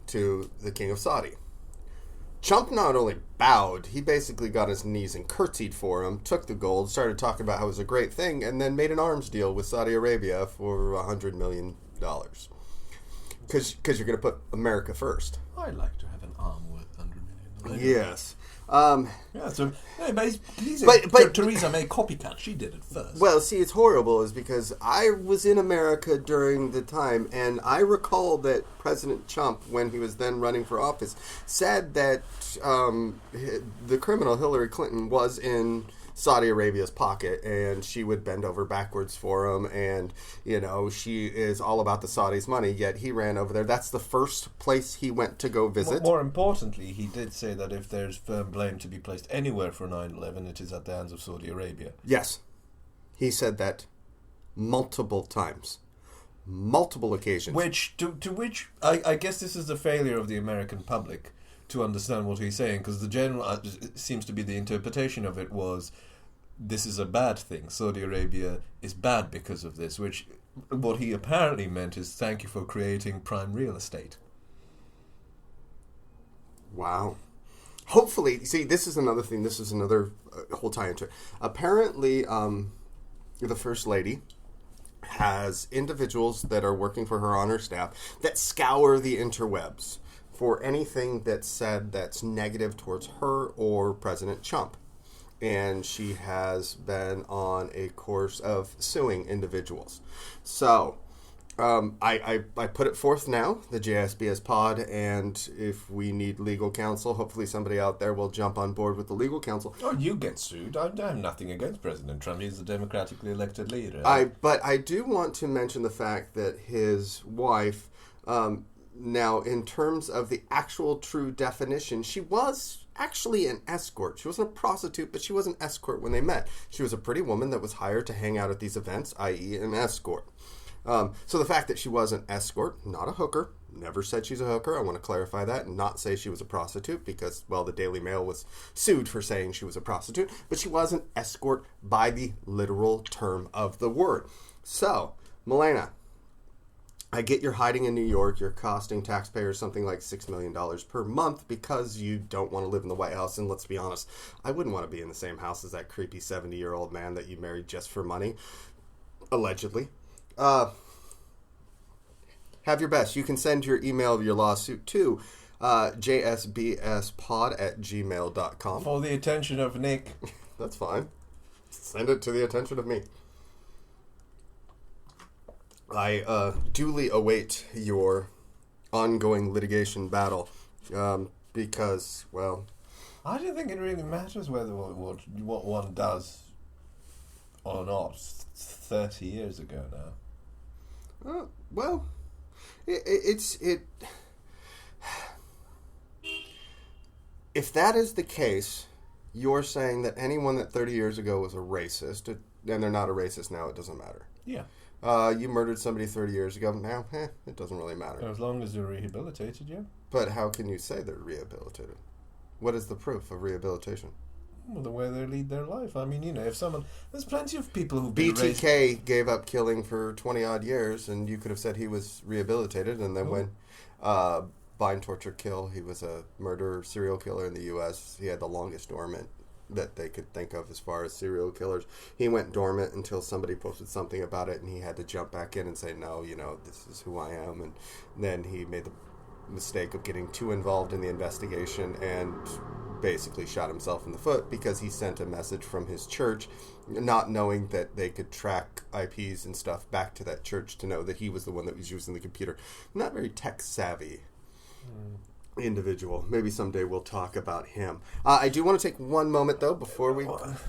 to the King of Saudi. Chump not only bowed, he basically got his knees and curtsied for him, took the gold, started talking about how it was a great thing, and then made an arms deal with Saudi Arabia for $100 million. Because you're going to put America first. I'd like to have an arm worth $100 million. Yes. Yeah, so but Theresa May copycat. She did it first. Well, see, it's horrible is because I was in America during the time, and I recall that President Chump, when he was then running for office, said that the criminal Hillary Clinton was in Saudi Arabia's pocket, and she would bend over backwards for him, and, she is all about the Saudis' money, yet he ran over there. That's the first place he went to go visit. More importantly, he did say that if there's firm blame to be placed anywhere for 9/11, it is at the hands of Saudi Arabia. Yes. He said that multiple times. Multiple occasions. To which I guess this is the failure of the American public to understand what he's saying, because the general seems to be the interpretation of it was this is a bad thing. Saudi Arabia is bad because of this, which what he apparently meant is thank you for creating prime real estate. Wow. Hopefully, see, this is another thing. This is another whole tie into it. Apparently, the First Lady has individuals that are working for her on her staff that scour the interwebs for anything that's said that's negative towards her or President Chump. And she has been on a course of suing individuals. So, I put it forth now, the JSBS pod, and if we need legal counsel, hopefully somebody out there will jump on board with the legal counsel. Oh, you get sued. I have nothing against President Trump. He's a democratically elected leader. But I do want to mention the fact that his wife... now, in terms of the actual true definition, she was actually an escort. She wasn't a prostitute, but she was an escort when they met. She was a pretty woman that was hired to hang out at these events, i.e. an escort. So the fact that she was an escort, not a hooker, never said she's a hooker. I want to clarify that and not say she was a prostitute because, well, the Daily Mail was sued for saying she was a prostitute, but she was an escort by the literal term of the word. So, Milena, I get you're hiding in New York. You're costing taxpayers something like $6 million per month because you don't want to live in the White House. And let's be honest, I wouldn't want to be in the same house as that creepy 70-year-old man that you married just for money, allegedly. Have your best. You can send your email, your lawsuit to jsbspod@gmail.com. For the attention of Nick. That's fine. Send it to the attention of me. I duly await your ongoing litigation battle because, well... I don't think it really matters whether what one does or not. 30 years ago now. Well, it's if that is the case, you're saying that anyone that 30 years ago was a racist, and they're not a racist now, it doesn't matter. Yeah. You murdered somebody 30 years ago. Now, it doesn't really matter. As long as you're rehabilitated, yeah. But how can you say they're rehabilitated? What is the proof of rehabilitation? Well, the way they lead their life. I mean, if someone... There's plenty of people who've been BTK gave up killing for 20-odd years, and you could have said he was rehabilitated, and then when bind, torture, kill, he was a murderer, serial killer in the U.S. He had the longest dormant that they could think of as far as serial killers. He went dormant until somebody posted something about it, and he had to jump back in and say, no, this is who I am. And then he made the mistake of getting too involved in the investigation and basically shot himself in the foot because he sent a message from his church, not knowing that they could track IPs and stuff back to that church to know that he was the one that was using the computer. Not very tech savvy individual. Maybe someday we'll talk about him. I do want to take one moment, though, before we...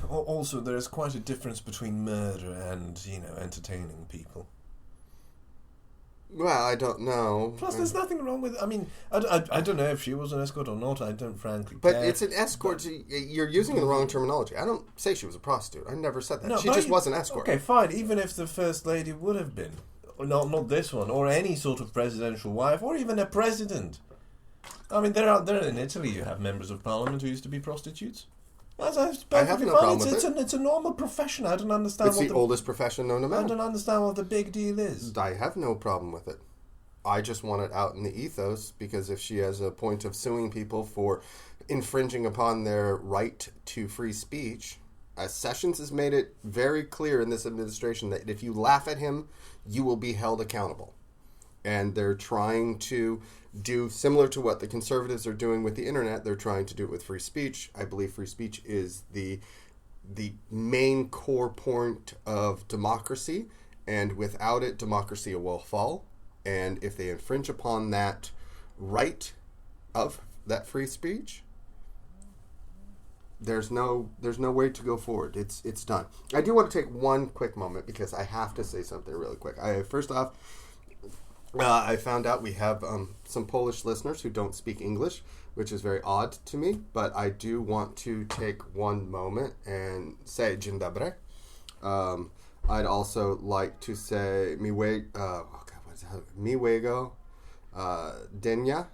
Also, there's quite a difference between murder and, entertaining people. Well, I don't know. Plus, there's nothing wrong with... I mean, I don't know if she was an escort or not. I don't frankly But care. it's an escort. You're using the wrong terminology. I don't say she was a prostitute. I never said that. She just was an escort. Okay, fine. Even if the First Lady would have been. Not this one. Or any sort of presidential wife. Or even a president. I mean, there in Italy, you have members of parliament who used to be prostitutes. I have no problem with it. It's a normal profession. I don't understand. It's the oldest profession known to man. I don't understand what the big deal is. I have no problem with it. I just want it out in the ethos, because if she has a point of suing people for infringing upon their right to free speech, Sessions has made it very clear in this administration that if you laugh at him, you will be held accountable. And they're trying to do similar to what the conservatives are doing with the internet. They're trying to do it with free speech. I believe free speech is the main core point of democracy, and without it, democracy will fall. And if they infringe upon that right of that free speech, there's no way to go forward. It's done. I do want to take one quick moment because I have to say something really quick. First off, I found out we have some Polish listeners who don't speak English, which is very odd to me, but I do want to take one moment and say dzień dobry. I'd also like to say miłego dnia.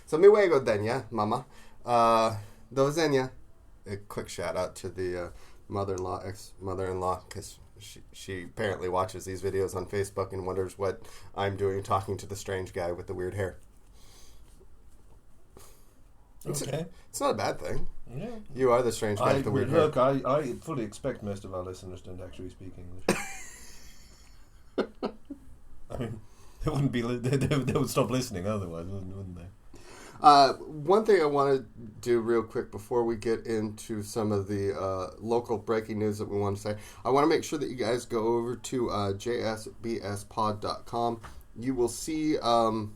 So miłego dnia, mama. Do widzenia. A quick shout out to the ex-mother-in-law, because she apparently watches these videos on Facebook and wonders what I'm doing talking to the strange guy with the weird hair. Okay. It's not a bad thing. Yeah. You are the strange guy with the weird hair. Look, I fully expect most of our listeners don't actually speak English. I mean, they would stop listening otherwise, wouldn't they? One thing I want to do real quick before we get into some of the local breaking news that we want to say, I want to make sure that you guys go over to jsbspod.com. You will see on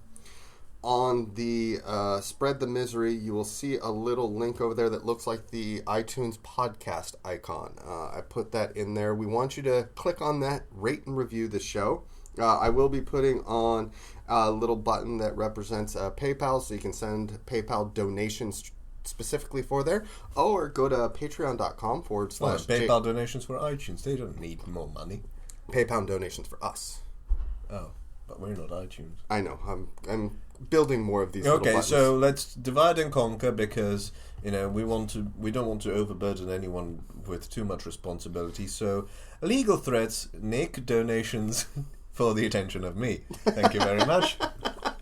the Spread the Misery, you will see a little link over there that looks like the iTunes podcast icon. I put that in there. We want you to click on that, rate and review the show. I will be putting on a little button that represents PayPal, so you can send PayPal donations specifically for there, or go to patreon.com / PayPal donations for iTunes. They don't need more money. PayPal donations for us. Oh, but we're not iTunes. I know. I'm building more of these. Okay, little so let's divide and conquer, because we don't want to overburden anyone with too much responsibility. So legal threats, Nick, donations for the attention of me. Thank you very much. I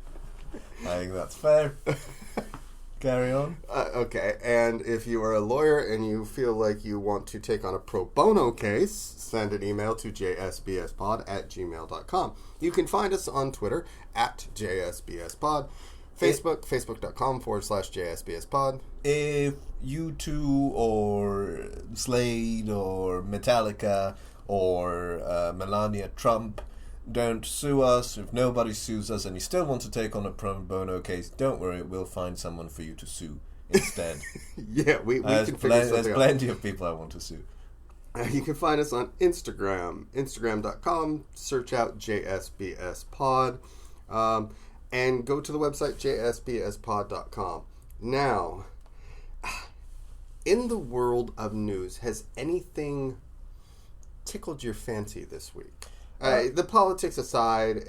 think that's fair. Carry on. Okay, and if you are a lawyer and you feel like you want to take on a pro bono case, send an email to jsbspod@gmail.com. You can find us on Twitter @jsbspod, Facebook, facebook.com / jsbspod. If U2 or Slade or Metallica or Melania Trump don't sue us, if nobody sues us and you still want to take on a pro bono case, don't worry, we'll find someone for you to sue instead. Yeah, we can figure something out. There's plenty of people I want to sue. You can find us on Instagram, instagram.com, search out JSBSpod, and go to the website jsbspod.com. Now, in the world of news, has anything tickled your fancy this week? The politics aside,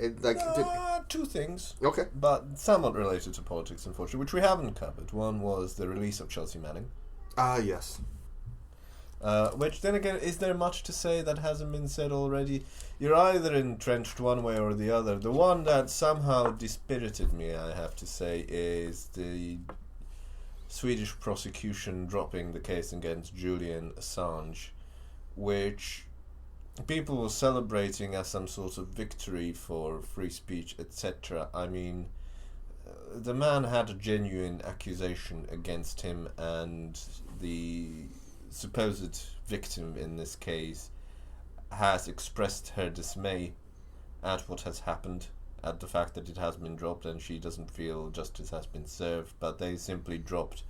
two things. Okay. But somewhat related to politics, unfortunately, which we haven't covered. One was the release of Chelsea Manning. Yes. Which, then again, is there much to say that hasn't been said already? You're either entrenched one way or the other. The one that somehow dispirited me, I have to say, is the Swedish prosecution dropping the case against Julian Assange, which people were celebrating as some sort of victory for free speech, etc. I mean, the man had a genuine accusation against him, and the supposed victim in this case has expressed her dismay at what has happened, at the fact that it has been dropped, and she doesn't feel justice has been served, but they simply dropped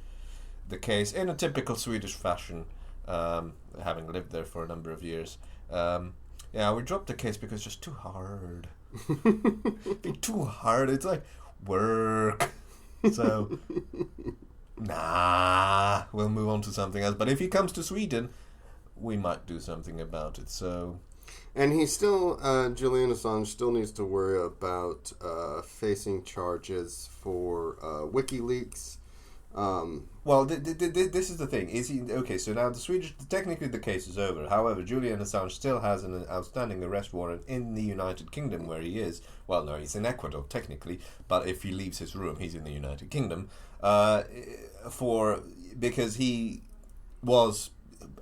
the case in a typical Swedish fashion, having lived there for a number of years. We dropped the case because it's just too hard. Too hard. It's like work. So, we'll move on to something else. But if he comes to Sweden, we might do something about it. So, and he still, Julian Assange still needs to worry about facing charges for WikiLeaks. Well, this is the thing. Is he okay? So now technically the case is over. However, Julian Assange still has an outstanding arrest warrant in the United Kingdom, where he is. Well, no, he's in Ecuador technically, but if he leaves his room, he's in the United Kingdom. Because he was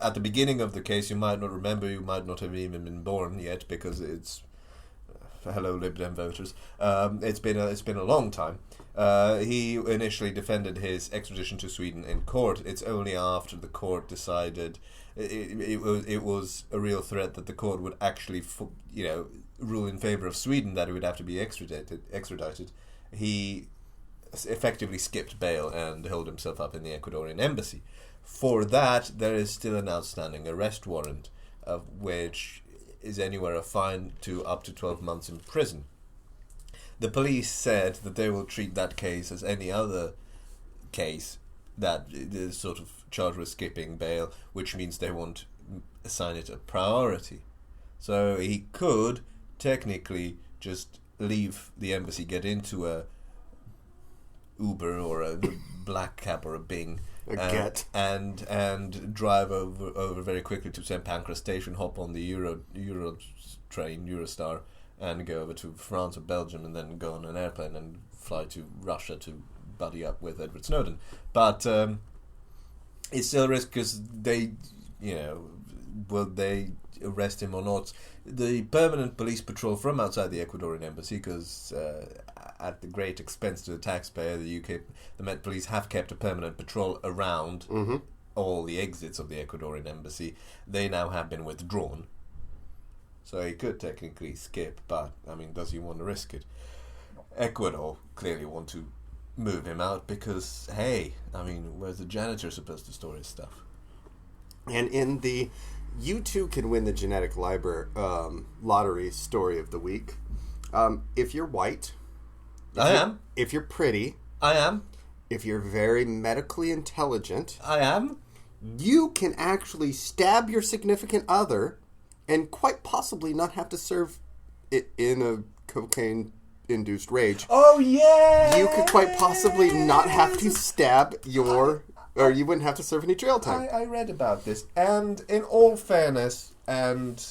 at the beginning of the case. You might not remember. You might not have even been born yet, because it's hello Lib Dem voters. It's been a long time. He initially defended his extradition to Sweden in court. It's only after the court decided it was a real threat that the court would actually, rule in favor of Sweden, that he would have to be extradited. He effectively skipped bail and held himself up in the Ecuadorian embassy. For that, there is still an outstanding arrest warrant, of which is anywhere a fine to up to 12 months in prison. The police said that they will treat that case as any other case that is sort of charged with skipping bail, which means they won't assign it a priority. So he could technically just leave the embassy, get into a Uber or a black cab or a Bing, and drive over very quickly to St. Pancras station, hop on the Euro train, Eurostar, and go over to France or Belgium, and then go on an airplane and fly to Russia to buddy up with Edward Snowden. But it's still a risk, because they, will they arrest him or not? The permanent police patrol from outside the Ecuadorian embassy, because at the great expense to the taxpayer, the Met Police have kept a permanent patrol around all the exits of the Ecuadorian embassy. They now have been withdrawn. So he could technically skip, but, does he want to risk it? Ecuador clearly want to move him out because, hey, where's the janitor supposed to store his stuff? And in the you too can win the genetic lottery story of the week. If you're white, I am. If you're pretty, I am. If you're very medically intelligent, I am. You can actually stab your significant other and quite possibly not have to serve it in a cocaine-induced rage. Oh, yeah! You could quite possibly not have to stab or you wouldn't have to serve any jail time. I read about this, and in all fairness, and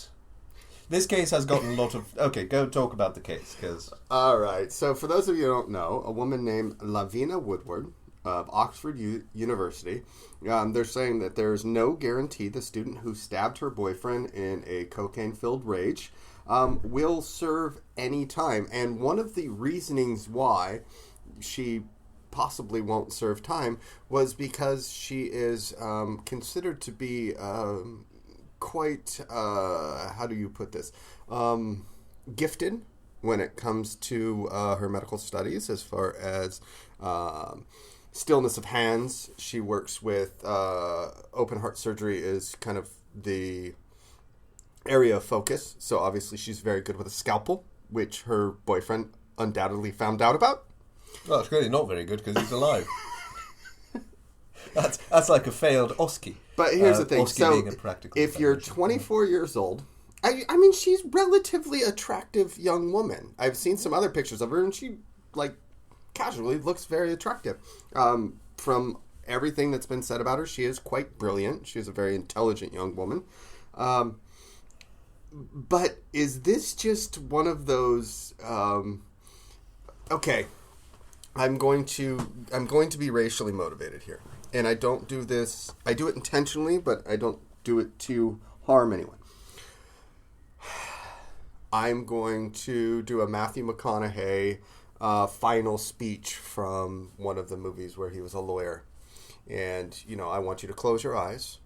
this case has gotten a lot of... Okay, go talk about the case, because... All right, so for those of you who don't know, a woman named Lavinia Woodward of Oxford University, they're saying that there is no guarantee the student who stabbed her boyfriend in a cocaine-filled rage will serve any time. And one of the reasonings why she possibly won't serve time was because she is considered to be quite, how do you put this, gifted when it comes to her medical studies, as far as stillness of hands. She works with open heart surgery is kind of the area of focus. So obviously she's very good with a scalpel, which her boyfriend undoubtedly found out about. Well, it's clearly not very good because he's alive. That's like a failed Oski. But here's the thing. Oski So being a practical if you're 24 years old, I mean, she's relatively attractive young woman. I've seen some other pictures of her, and she, casually looks very attractive. From everything that's been said about her, she is quite brilliant. She is a very intelligent young woman. But is this just one of those... okay, I'm going to be racially motivated here. And I don't do this... I do it intentionally, but I don't do it to harm anyone. I'm going to do a Matthew McConaughey final speech from one of the movies where he was a lawyer. And, I want you to close your eyes.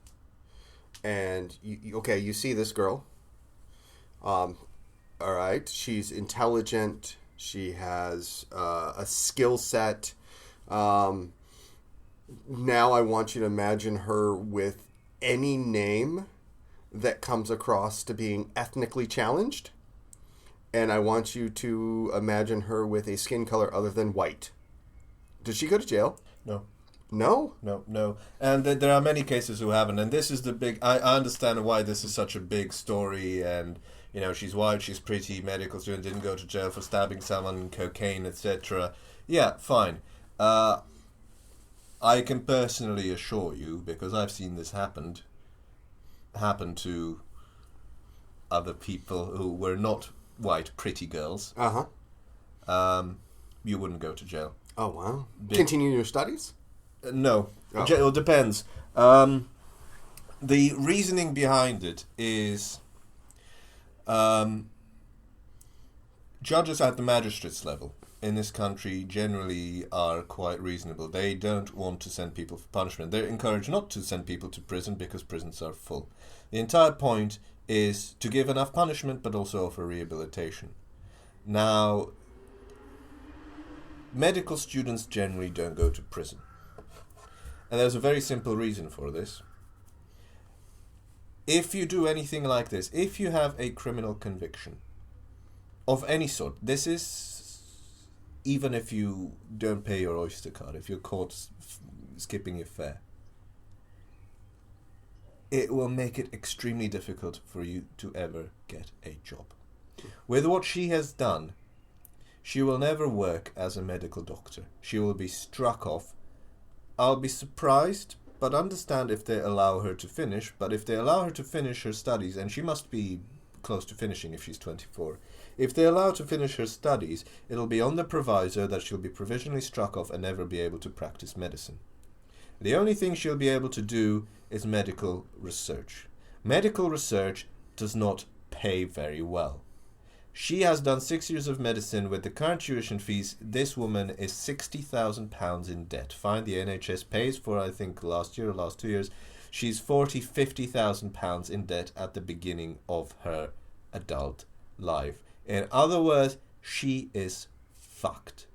And, you see this girl. All right. She's intelligent. She has a skill set. Now I want you to imagine her with any name that comes across to being ethnically challenged. And I want you to imagine her with a skin color other than white. Does she go to jail? No. No? No. And there are many cases who haven't. And this is the big... I understand why this is such a big story. And, she's white, she's pretty, medical student, didn't go to jail for stabbing someone, cocaine, etc. Yeah, fine. I can personally assure you, because I've seen this happen to other people who were not white, pretty girls. You wouldn't go to jail. Oh, wow. Continue your studies? No. Oh. It depends. The reasoning behind it is judges at the magistrates level in this country generally are quite reasonable. They don't want to send people for punishment. They're encouraged not to send people to prison because prisons are full. The entire point is to give enough punishment but also offer rehabilitation. Now, medical students generally don't go to prison. And there's a very simple reason for this. If you do anything like this, if you have a criminal conviction of any sort, this is even if you don't pay your Oyster card, if you're caught skipping your fare, it will make it extremely difficult for you to ever get a job. With what she has done, she will never work as a medical doctor. She will be struck off. I'll be surprised, but understand if they allow her to finish. But if they allow her to finish her studies, and she must be close to finishing if she's 24, if they allow her to finish her studies, it'll be on the proviso that she'll be provisionally struck off and never be able to practice medicine. The only thing she'll be able to do is medical research. Medical research does not pay very well. She has done 6 years of medicine with the current tuition fees. This woman is £60,000 in debt. Fine, the NHS pays for, I think, last 2 years. She's £50,000 in debt at the beginning of her adult life. In other words, she is fucked.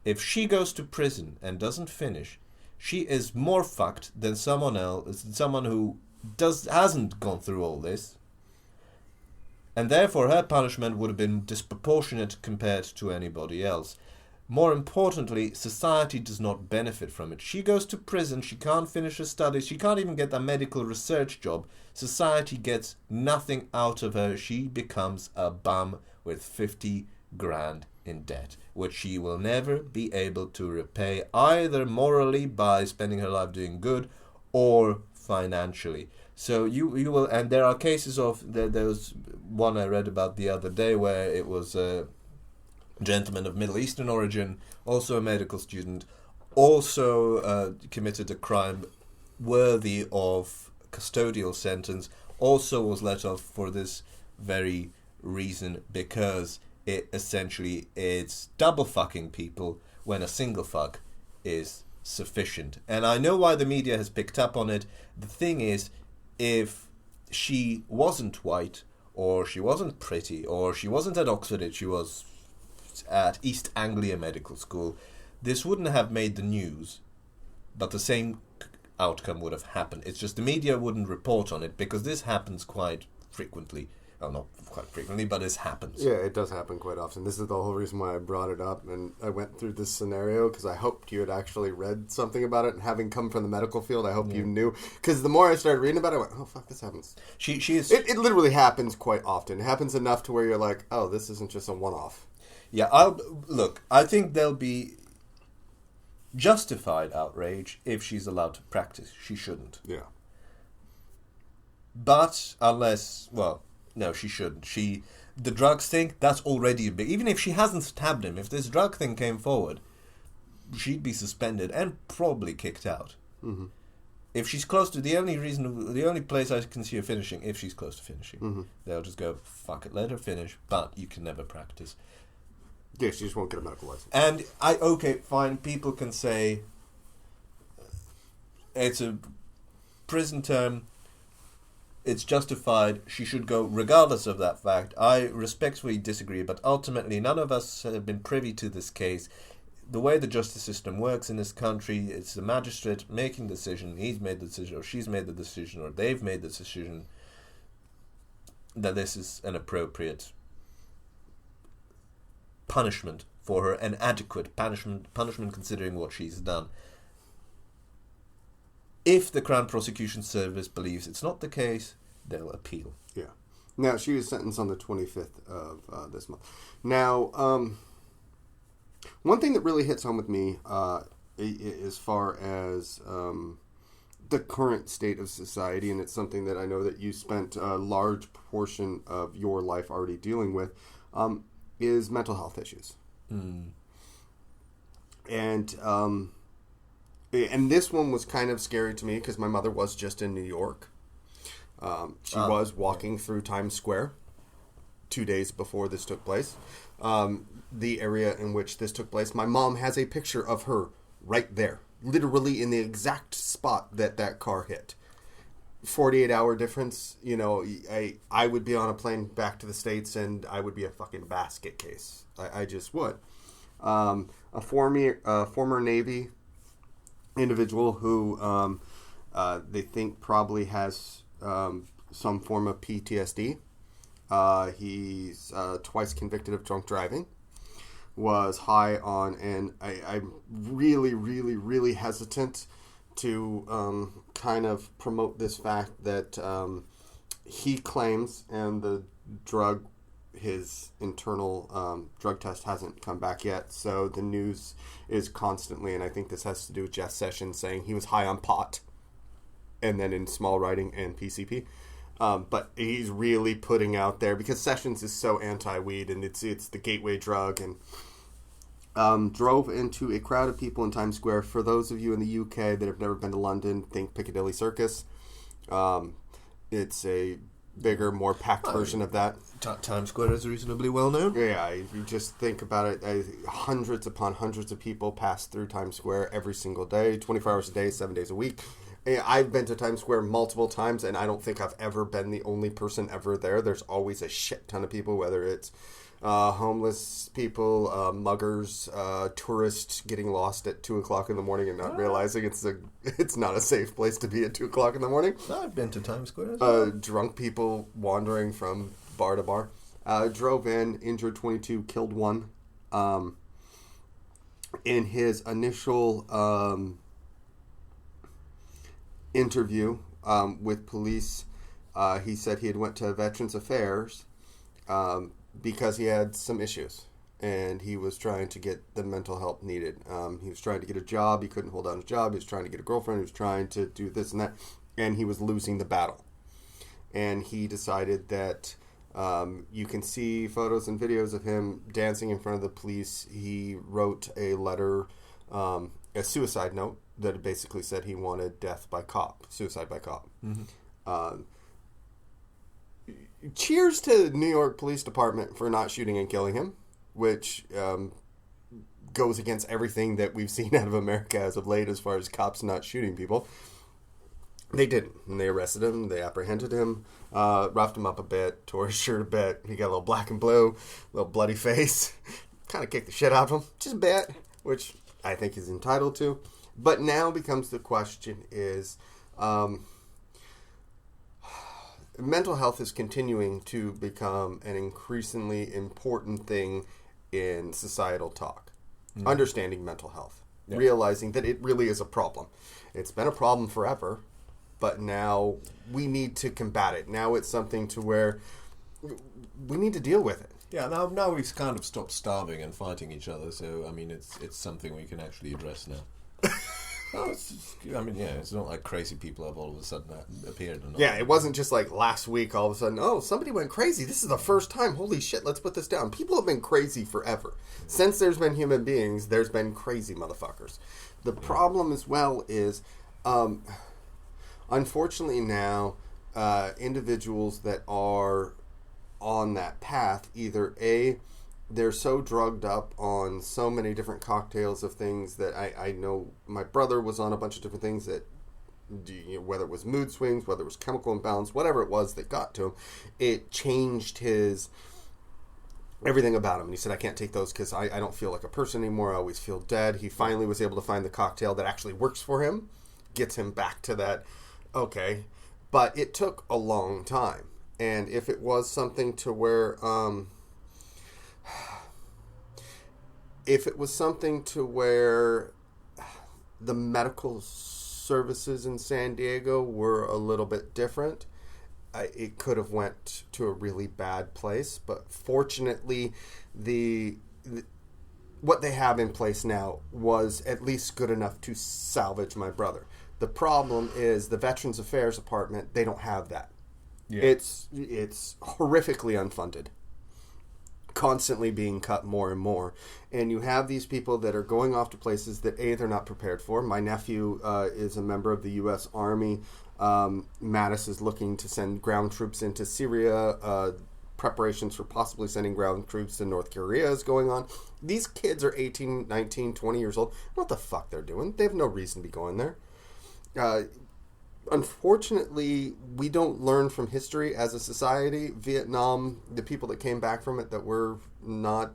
If she goes to prison and doesn't finish, she is more fucked than someone else, someone who hasn't gone through all this. And therefore her punishment would have been disproportionate compared to anybody else. More importantly, society does not benefit from it. She goes to prison, she can't finish her studies, she can't even get a medical research job. Society gets nothing out of her. She becomes a bum with 50 grand in debt, which she will never be able to repay either morally by spending her life doing good or financially. So you will, and there are cases of, there was one I read about the other day where it was a gentleman of Middle Eastern origin, also a medical student, also committed a crime worthy of custodial sentence, also was let off for this very reason, because it essentially it's double fucking people when a single fuck is sufficient. And I know why the media has picked up on it. The thing is, if she wasn't white, or she wasn't pretty, or she wasn't at Oxford, she was at East Anglia Medical School, this wouldn't have made the news, but the same outcome would have happened. It's just the media wouldn't report on it, because this happens quite frequently. Well, not quite frequently, but it happens. Yeah, it does happen quite often. This is the whole reason why I brought it up, and I went through this scenario because I hoped you had actually read something about it, and having come from the medical field, I hope you knew. Because the more I started reading about it, I went, oh, fuck, this happens. She is... It literally happens quite often. It happens enough to where you're like, oh, this isn't just a one-off. Yeah, I think there'll be justified outrage if she's allowed to practice. She shouldn't. Yeah. But unless, well... No, she shouldn't. The drugs thing, that's already a big... Even if she hasn't stabbed him, if this drug thing came forward, she'd be suspended and probably kicked out. Mm-hmm. If she's close to... The only place I can see her finishing, if she's close to finishing. Mm-hmm. They'll just go, fuck it, let her finish, but you can never practice. Yeah, she just won't get a medical license. And fine, people can say it's a prison term, it's justified, she should go regardless of that fact. I respectfully disagree, but ultimately none of us have been privy to this case. The way the justice system works in this country, it's the magistrate making the decision, he's made the decision, or she's made the decision, or they've made the decision that this is an appropriate punishment for her, an adequate punishment considering what she's done. If the Crown Prosecution Service believes it's not the case, they'll appeal. Yeah. Now, she was sentenced on the 25th of this month. Now, one thing that really hits home with me as far as the current state of society, and it's something that I know that you spent a large portion of your life already dealing with, is mental health issues. And this one was kind of scary to me because my mother was just in New York. She was walking through Times Square 2 days before this took place. The area in which this took place, my mom has a picture of her right there, literally in the exact spot that car hit. 48-hour difference, you know, I would be on a plane back to the States and I would be a fucking basket case. I just would. A former Navy individual who they think probably has some form of PTSD. He's twice convicted of drunk driving. Was high on, and I'm really, really, really hesitant to kind of promote this fact that he claims, and the his internal drug test hasn't come back yet, so the news is constantly, and I think this has to do with Jeff Sessions saying he was high on pot, and then in small writing and PCP. But he's really putting out there, because Sessions is so anti-weed, and it's the gateway drug, and drove into a crowd of people in Times Square. For those of you in the UK that have never been to London, think Piccadilly Circus. It's a bigger, more packed version of that. Times Square is reasonably well known. Yeah, if you just think about it, hundreds upon hundreds of people pass through Times Square every single day, 24 hours a day, 7 days a week. I've been to Times Square multiple times, and I don't think I've ever been the only person ever there. There's always a shit ton of people, whether it's homeless people, muggers, tourists getting lost at 2 o'clock in the morning and not realizing it's not a safe place to be at 2 o'clock in the morning. I've been to Times Square as well. Drunk people wandering from bar to bar. Drove in, injured 22, killed 1. In his initial interview with police, he said he had went to Veterans Affairs because he had some issues, and he was trying to get the mental help needed. He was trying to get a job. He couldn't hold down his job. He was trying to get a girlfriend. He was trying to do this and that, and he was losing the battle. And he decided that you can see photos and videos of him dancing in front of the police. He wrote a letter, a suicide note, that basically said he wanted death by cop, suicide by cop. Mm-hmm. Cheers to New York Police Department for not shooting and killing him, which goes against everything that we've seen out of America as of late as far as cops not shooting people. They didn't. And they arrested him. They apprehended him, roughed him up a bit, tore his shirt a bit. He got a little black and blue, a little bloody face. Kind of kicked the shit out of him, just a bit, which I think he's entitled to. But now becomes the question is, mental health is continuing to become an increasingly important thing in societal talk. Mm-hmm. Understanding mental health. Yep. Realizing that it really is a problem. It's been a problem forever, but now we need to combat it. Now it's something to where we need to deal with it. Yeah, now we've kind of stopped starving and fighting each other, so, I mean, it's something we can actually address now. It's not like crazy people have all of a sudden appeared. Yeah, it wasn't just like last week all of a sudden, oh, somebody went crazy. This is the first time. Holy shit, let's put this down. People have been crazy forever. Since there's been human beings, there's been crazy motherfuckers. The problem as well is, unfortunately now, individuals that are on that path either A, they're so drugged up on so many different cocktails of things that I know my brother was on a bunch of different things that, whether it was mood swings, whether it was chemical imbalance, whatever it was that got to him, it changed everything about him. And he said, I can't take those because I don't feel like a person anymore. I always feel dead. He finally was able to find the cocktail that actually works for him, gets him back to that, okay. But it took a long time. And if it was something to where, the medical services in San Diego were a little bit different, it could have went to a really bad place. But fortunately, what they have in place now was at least good enough to salvage my brother. The problem is the Veterans Affairs Department, they don't have that. Yeah. It's horrifically unfunded, constantly being cut more and more. And you have these people that are going off to places that, A, they're not prepared for. My nephew is a member of the U.S. Army. Mattis is looking to send ground troops into Syria. Preparations for possibly sending ground troops to North Korea is going on. These kids are 18, 19, 20 years old. What the fuck they're doing? They have no reason to be going there. Unfortunately, we don't learn from history as a society. Vietnam, the people that came back from it that were not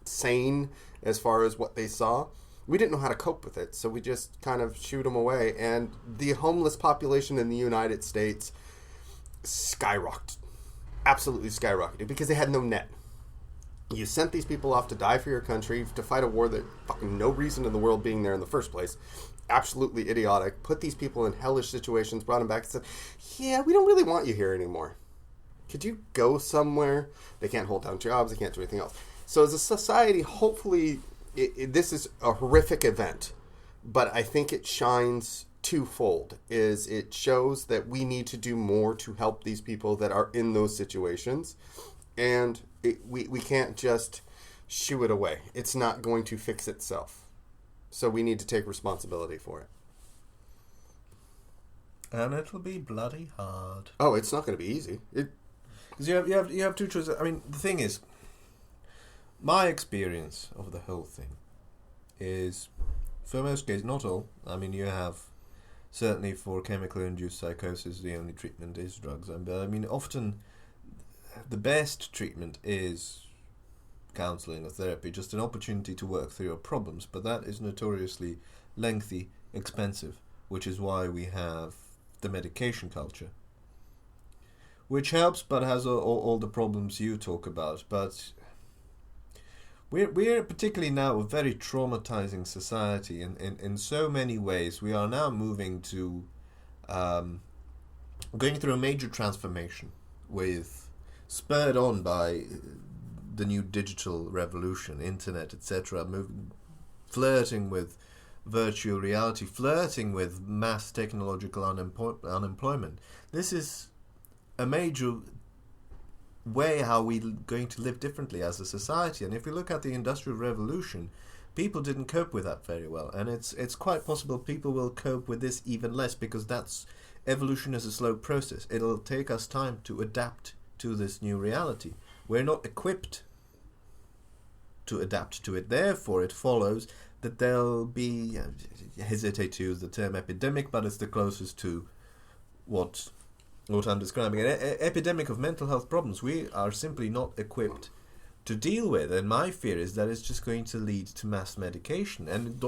sane as far as what they saw, we didn't know how to cope with it, so we just kind of shoot them away. And the homeless population in the United States skyrocketed. Absolutely skyrocketed because they had no net. You sent these people off to die for your country, to fight a war that fucking no reason in the world being there in the first place. Absolutely idiotic. Put these people in hellish situations, brought them back and said, yeah, we don't really want you here anymore. Could you go somewhere? They can't hold down jobs. They can't do anything else. So as a society, hopefully, this is a horrific event, but I think it shines twofold. Is it shows that we need to do more to help these people that are in those situations, and we can't just shoo it away. It's not going to fix itself. So we need to take responsibility for it. And it'll be bloody hard. Oh, it's not going to be easy. Because you have two choices. I mean, the thing is, my experience of the whole thing is, for most cases, not all. I mean, you have, certainly for chemical-induced psychosis, the only treatment is drugs. But I mean, often the best treatment is counseling or therapy, just an opportunity to work through your problems, but that is notoriously lengthy, expensive, which is why we have the medication culture, which helps but has all the problems you talk about. But we're particularly now a very traumatizing society in so many ways. We are now moving to going through a major transformation, spurred on by the new digital revolution, internet, etc., flirting with virtual reality, flirting with mass technological unemployment. This is a major way how we're going to live differently as a society. And if we look at the Industrial Revolution, people didn't cope with that very well. And it's quite possible people will cope with this even less, because evolution is a slow process. It'll take us time to adapt to this new reality. We're not equipped to adapt to it. Therefore, it follows that there'll be, I hesitate to use the term epidemic, but it's the closest to what I'm describing, an epidemic of mental health problems we are simply not equipped to deal with. And my fear is that it's just going to lead to mass medication. And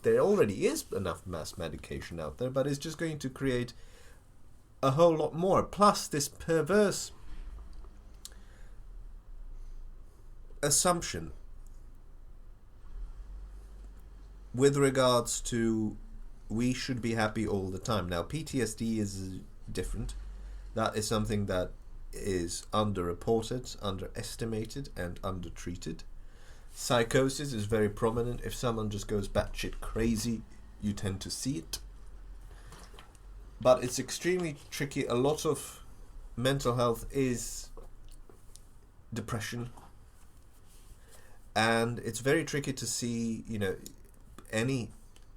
there already is enough mass medication out there, but it's just going to create a whole lot more. Plus this perverse assumption with regards to we should be happy all the time. Now, PTSD is different. That is something that is underreported, underestimated, and undertreated. Psychosis is very prominent. If someone just goes batshit crazy, you tend to see it. But it's extremely tricky. A lot of mental health is depression. And it's very tricky to see, any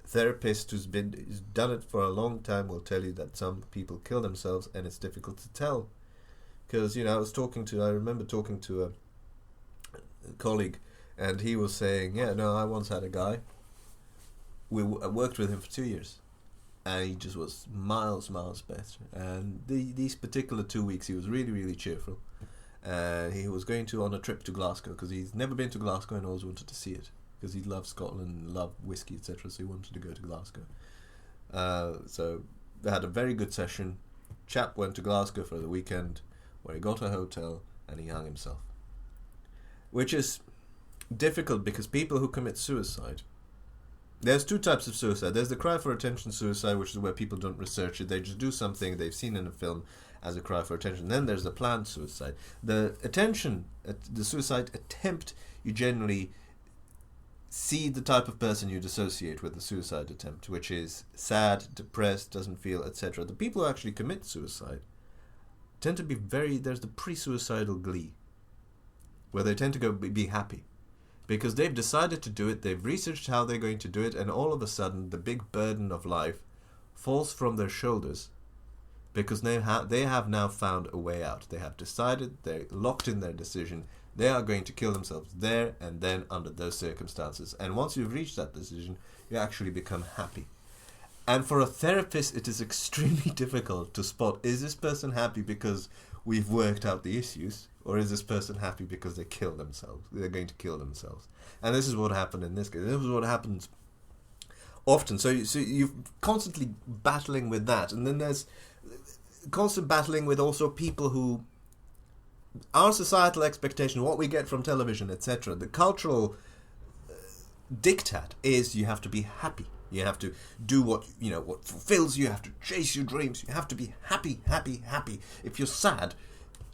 therapist who's done it for a long time will tell you that some people kill themselves, and it's difficult to tell. Because, I remember talking to colleague, and he was saying, yeah, no, I once had a guy. I worked with him for 2 years, and he just was miles better. And these particular 2 weeks, he was really, really cheerful. And he was going on a trip to Glasgow, because he's never been to Glasgow and always wanted to see it, because he loved Scotland, loved whiskey, etc. So he wanted to go to Glasgow. So they had a very good session. Chap went to Glasgow for the weekend, where he got a hotel and he hung himself. Which is difficult, because people who commit suicide, there's two types of suicide. There's the cry for attention suicide, which is where people don't research it. They just do something they've seen in a film as a cry for attention. Then there's the planned suicide. The suicide attempt, you generally see the type of person you'd associate with the suicide attempt, which is sad, depressed, doesn't feel, etc. The people who actually commit suicide tend to be there's the pre-suicidal glee, where they tend to be happy. Because they've decided to do it, they've researched how they're going to do it, and all of a sudden the big burden of life falls from their shoulders, because they have now found a way out. They have decided, they're locked in their decision, they are going to kill themselves there and then under those circumstances. And once you've reached that decision, you actually become happy. And for a therapist, it is extremely difficult to spot, is this person happy because we've worked out the issues, or is this person happy because they're going to kill themselves? And this is what happened in this case. This is what happens often. So you're constantly battling with that. And then there's constant battling with also people who, our societal expectation, what we get from television, etc. The cultural diktat is you have to be happy. You have to do what fulfills you. You have to chase your dreams. You have to be happy. If you're sad,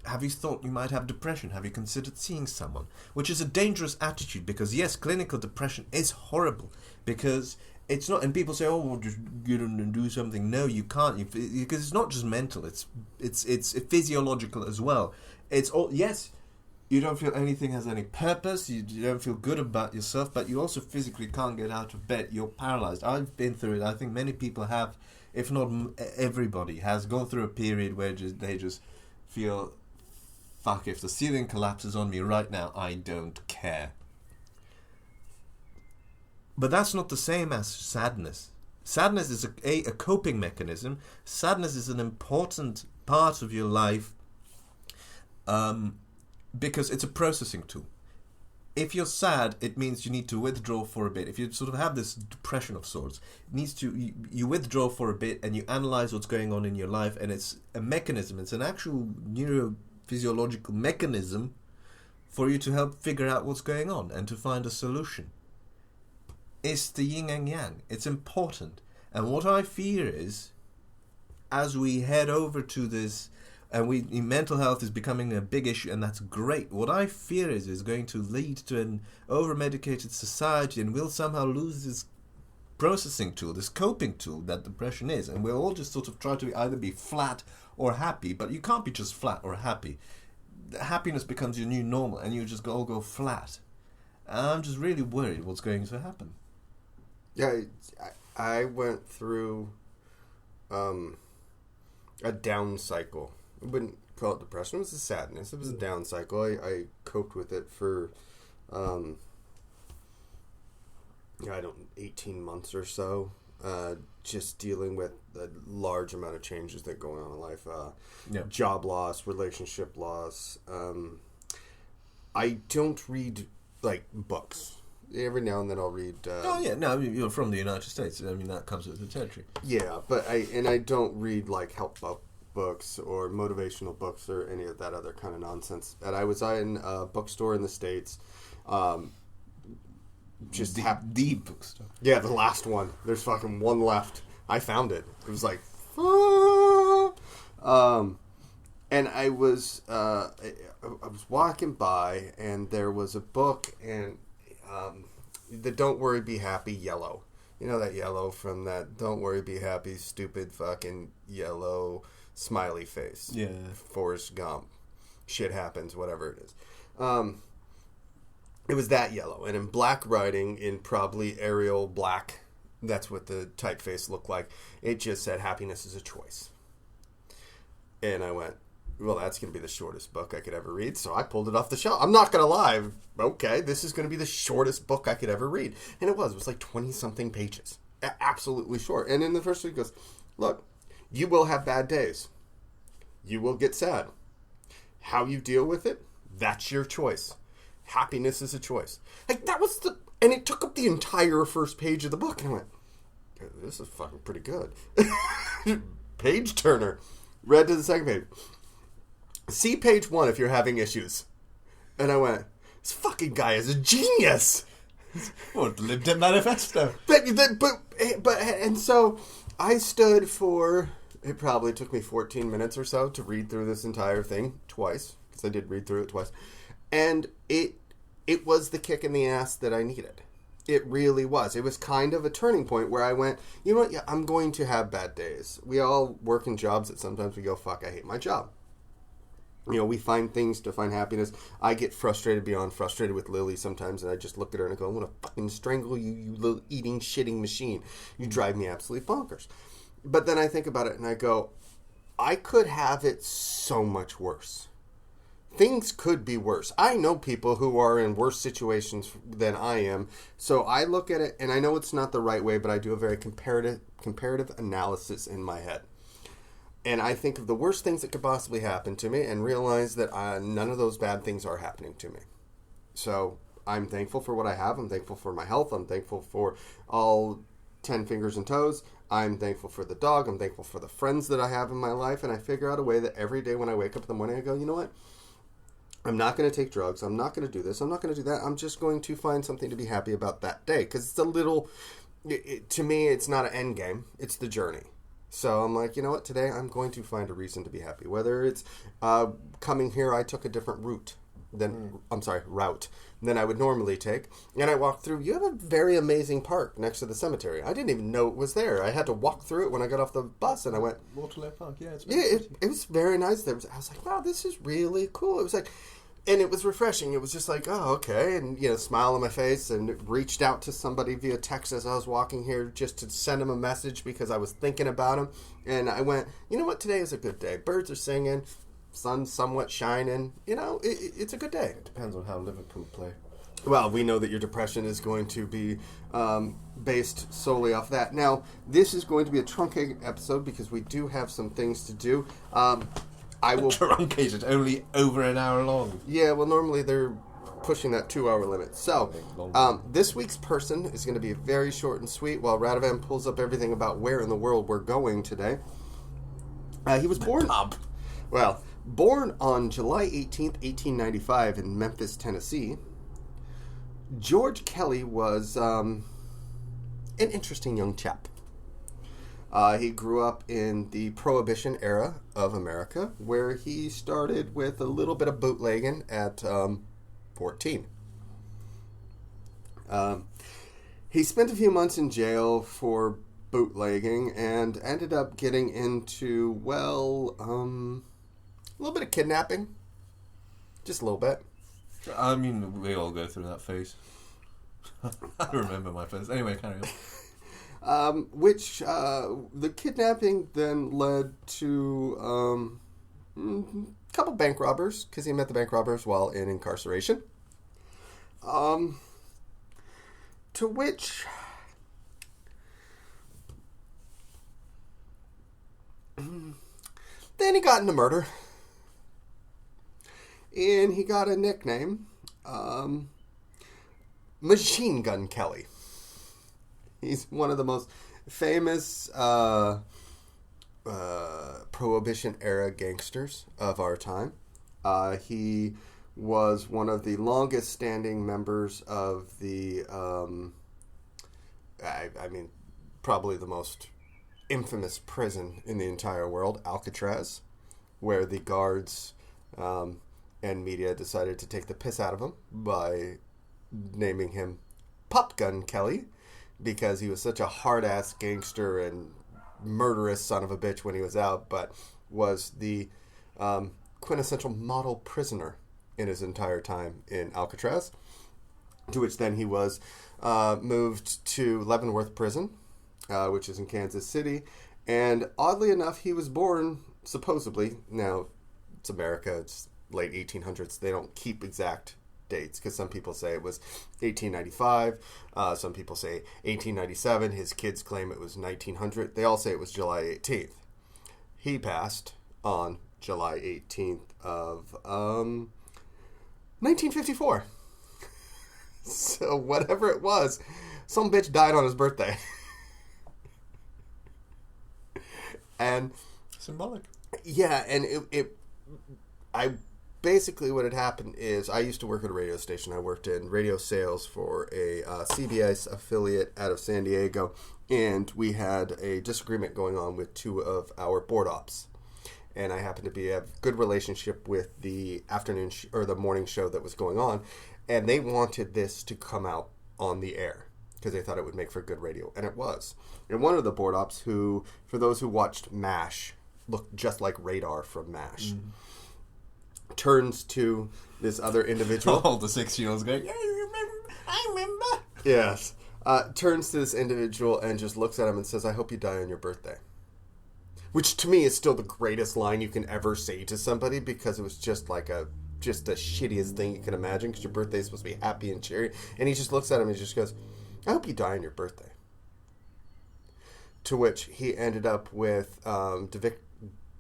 have you thought you might have depression? Have you considered seeing someone? Which is a dangerous attitude, because yes, clinical depression is horrible, because it's not, and people say, oh, well, just get in and do something. No, you can't, because it's not just mental, it's physiological as well. It's all, yes, you don't feel anything has any purpose, you don't feel good about yourself, but you also physically can't get out of bed, you're paralyzed. I've been through it. I think many people have, if not everybody, has gone through a period where they just feel, fuck, if the ceiling collapses on me right now, I don't care. But that's not the same as sadness. Sadness is a coping mechanism. Sadness is an important part of your life, because it's a processing tool. If you're sad, it means you need to withdraw for a bit. If you sort of have this depression of sorts, it needs to you withdraw for a bit and you analyze what's going on in your life, and it's a mechanism. It's an actual neurophysiological mechanism for you to help figure out what's going on and to find a solution. It's the yin and yang. It's important. And what I fear is, as we head over to this, and mental health is becoming a big issue, and that's great. What I fear is going to lead to an over-medicated society, and we'll somehow lose this processing tool, this coping tool that depression is, and we'll all just sort of try to either be flat or happy, but you can't be just flat or happy. Happiness becomes your new normal, and you just all go flat. And I'm just really worried what's going to happen. Yeah, I went through a down cycle. I wouldn't call it depression. It was a sadness. It was a down cycle. I coped with it for 18 months or so, just dealing with the large amount of changes that go on in life. Job loss, relationship loss. I don't read books. Every now and then I'll read. You're from the United States. I mean, that comes with the territory. Yeah, but I don't read help books or motivational books or any of that other kind of nonsense. And I was in a bookstore in the States. The bookstore. Yeah, the last one. There's fucking one left. I found it. It was like, and I was walking by, and there was a book, and the Don't Worry Be Happy yellow. You know that yellow from that Don't Worry Be Happy stupid fucking yellow smiley face. Yeah. Forrest Gump. Shit happens, whatever it is. It was that yellow, and in black writing, in probably Arial black, that's what the typeface looked like. It just said, happiness is a choice. And I went, well, that's going to be the shortest book I could ever read. So I pulled it off the shelf. I'm not going to lie. Okay, this is going to be the shortest book I could ever read. And it was. It was like 20-something pages. Absolutely short. And in the first week, it goes, look, you will have bad days. You will get sad. How you deal with it, that's your choice. Happiness is a choice. Like, that was the... And it took up the entire first page of the book. And I went, this is fucking pretty good. Page turner. Read to the second page. See page 1 if you're having issues. And I went, this fucking guy is a genius. What, lived in Manifesto? But, and so I stood for, it probably took me 14 minutes or so to read through this entire thing twice, because I did read through it twice. And it was the kick in the ass that I needed. It really was. It was kind of a turning point where I went, you know what, yeah, I'm going to have bad days. We all work in jobs that sometimes we go, fuck, I hate my job. You know, we find things to find happiness. I get frustrated beyond frustrated with Lily sometimes, and I just look at her and I go, I'm going to fucking strangle you, you little eating, shitting machine. You drive me absolutely bonkers. But then I think about it and I go, I could have it so much worse. Things could be worse. I know people who are in worse situations than I am, so I look at it, and I know it's not the right way, but I do a very comparative analysis in my head. And I think of the worst things that could possibly happen to me and realize that none of those bad things are happening to me. So I'm thankful for what I have. I'm thankful for my health. I'm thankful for all 10 fingers and toes. I'm thankful for the dog. I'm thankful for the friends that I have in my life. And I figure out a way that every day when I wake up in the morning, I go, you know what? I'm not going to take drugs. I'm not going to do this. I'm not going to do that. I'm just going to find something to be happy about that day. Because it's a little, to me, it's not an end game. It's the journey. So I'm like, you know what? Today I'm going to find a reason to be happy. Whether it's coming here, I took a different route than I would normally take. And I walked through. You have a very amazing park next to the cemetery. I didn't even know it was there. I had to walk through it when I got off the bus, and I went, Waterloo Park, yeah. It was very nice. I was like, wow, this is really cool. It was like, and it was refreshing. It was just like, oh, okay. And, you know, smile on my face, and reached out to somebody via text as I was walking here just to send him a message because I was thinking about him. And I went, you know what? Today is a good day. Birds are singing. Sun's somewhat shining. You know, it's a good day. It depends on how Liverpool play. Well, we know that your depression is going to be based solely off that. Now, this is going to be a truncated episode because we do have some things to do. I will truncated, only over an hour long. Yeah, well, normally they're pushing that 2-hour limit. So, this week's person is going to be very short and sweet while Radovan pulls up everything about where in the world we're going today. He was born... born on July 18th, 1895 in Memphis, Tennessee. George Kelley was an interesting young chap. He grew up in the Prohibition era of America, where he started with a little bit of bootlegging at 14. He spent a few months in jail for bootlegging and ended up getting into, a little bit of kidnapping. Just a little bit. I mean, we all go through that phase. I remember my phase. Anyway, carry on. The kidnapping then led to a couple bank robbers, because he met the bank robbers while in incarceration. To which... then he got into murder. And he got a nickname, Machine Gun Kelley. He's one of the most famous Prohibition-era gangsters of our time. He was one of the longest-standing members of the, probably the most infamous prison in the entire world, Alcatraz, where the guards and media decided to take the piss out of him by naming him Pop Gun Kelley, because he was such a hard-ass gangster and murderous son of a bitch when he was out, but was the quintessential model prisoner in his entire time in Alcatraz, to which then he was moved to Leavenworth Prison, which is in Kansas City, and oddly enough, he was born, supposedly, now it's America. It's late 1800s. They don't keep exact dates because some people say it was 1895. Some people say 1897. His kids claim it was 1900. They all say it was July 18th. He passed on July 18th of 1954. So whatever it was, some bitch died on his birthday. And symbolic. Yeah, and basically what had happened is I used to work at a radio station. I worked in radio sales for a CBS affiliate out of San Diego, and we had a disagreement going on with two of our board ops. And I happened to have a good relationship with the afternoon or the morning show that was going on, and they wanted this to come out on the air because they thought it would make for good radio, and it was. And one of the board ops, who, for those who watched MASH, looked just like Radar from MASH, turns to this other individual. All the 6-year-olds going, yeah, I remember. Yes. Turns to this individual and just looks at him and says, I hope you die on your birthday. Which to me is still the greatest line you can ever say to somebody, because it was just like the shittiest thing you can imagine, because your birthday is supposed to be happy and cheery. And he just looks at him and just goes, I hope you die on your birthday. To which he ended up with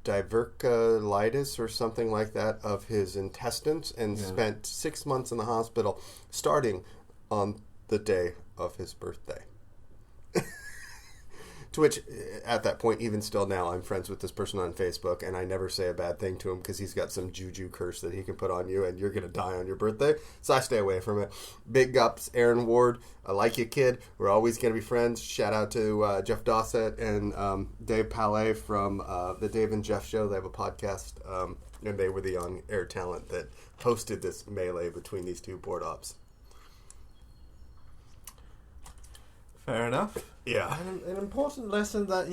diverticulitis or something like that of his intestines, and spent 6 months in the hospital starting on the day of his birthday. To which, at that point, even still now, I'm friends with this person on Facebook, and I never say a bad thing to him because he's got some juju curse that he can put on you, and you're going to die on your birthday. So I stay away from it. Big ups, Aaron Ward. I like you, kid. We're always going to be friends. Shout out to Jeff Dossett and Dave Palais from the Dave and Jeff Show. They have a podcast, and they were the on-air talent that hosted this melee between these two board ops. Fair enough. Yeah. And an important lesson that,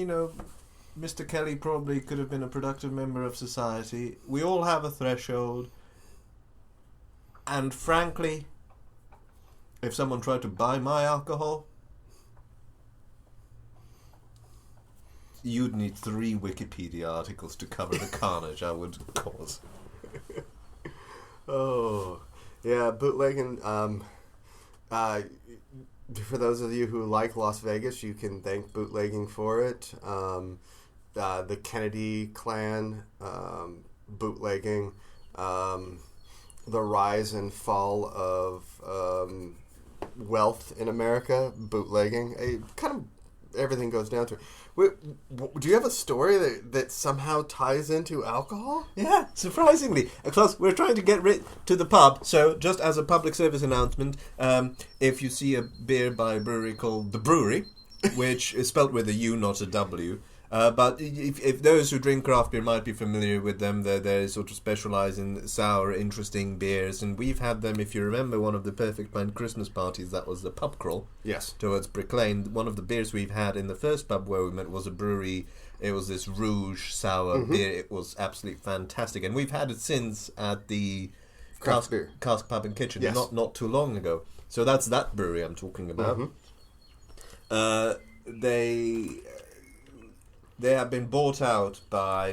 Mr. Kelley probably could have been a productive member of society. We all have a threshold. And frankly, if someone tried to buy my alcohol, you'd need 3 Wikipedia articles to cover the carnage I would cause. Oh. Yeah, bootlegging. For those of you who like Las Vegas, you can thank bootlegging for it. The Kennedy clan, bootlegging, the rise and fall of wealth in America, bootlegging. Kind of everything goes down to it. Do you have a story that somehow ties into alcohol? Yeah, surprisingly. Plus, we're trying to get to the pub, so just as a public service announcement, if you see a beer by a brewery called The Brewery, which is spelt with a U, not a W, but if those who drink craft beer might be familiar with them, they sort of specialise in sour, interesting beers, and we've had them. If you remember one of the Perfect Pint Christmas parties, that was the pub crawl. Yes. Towards Brick Lane. One of the beers we've had in the first pub where we met was a brewery. It was this Rouge sour beer. It was absolutely fantastic, and we've had it since at the Cask Pub and Kitchen, not too long ago. So that's that brewery I'm talking about. They have been bought out by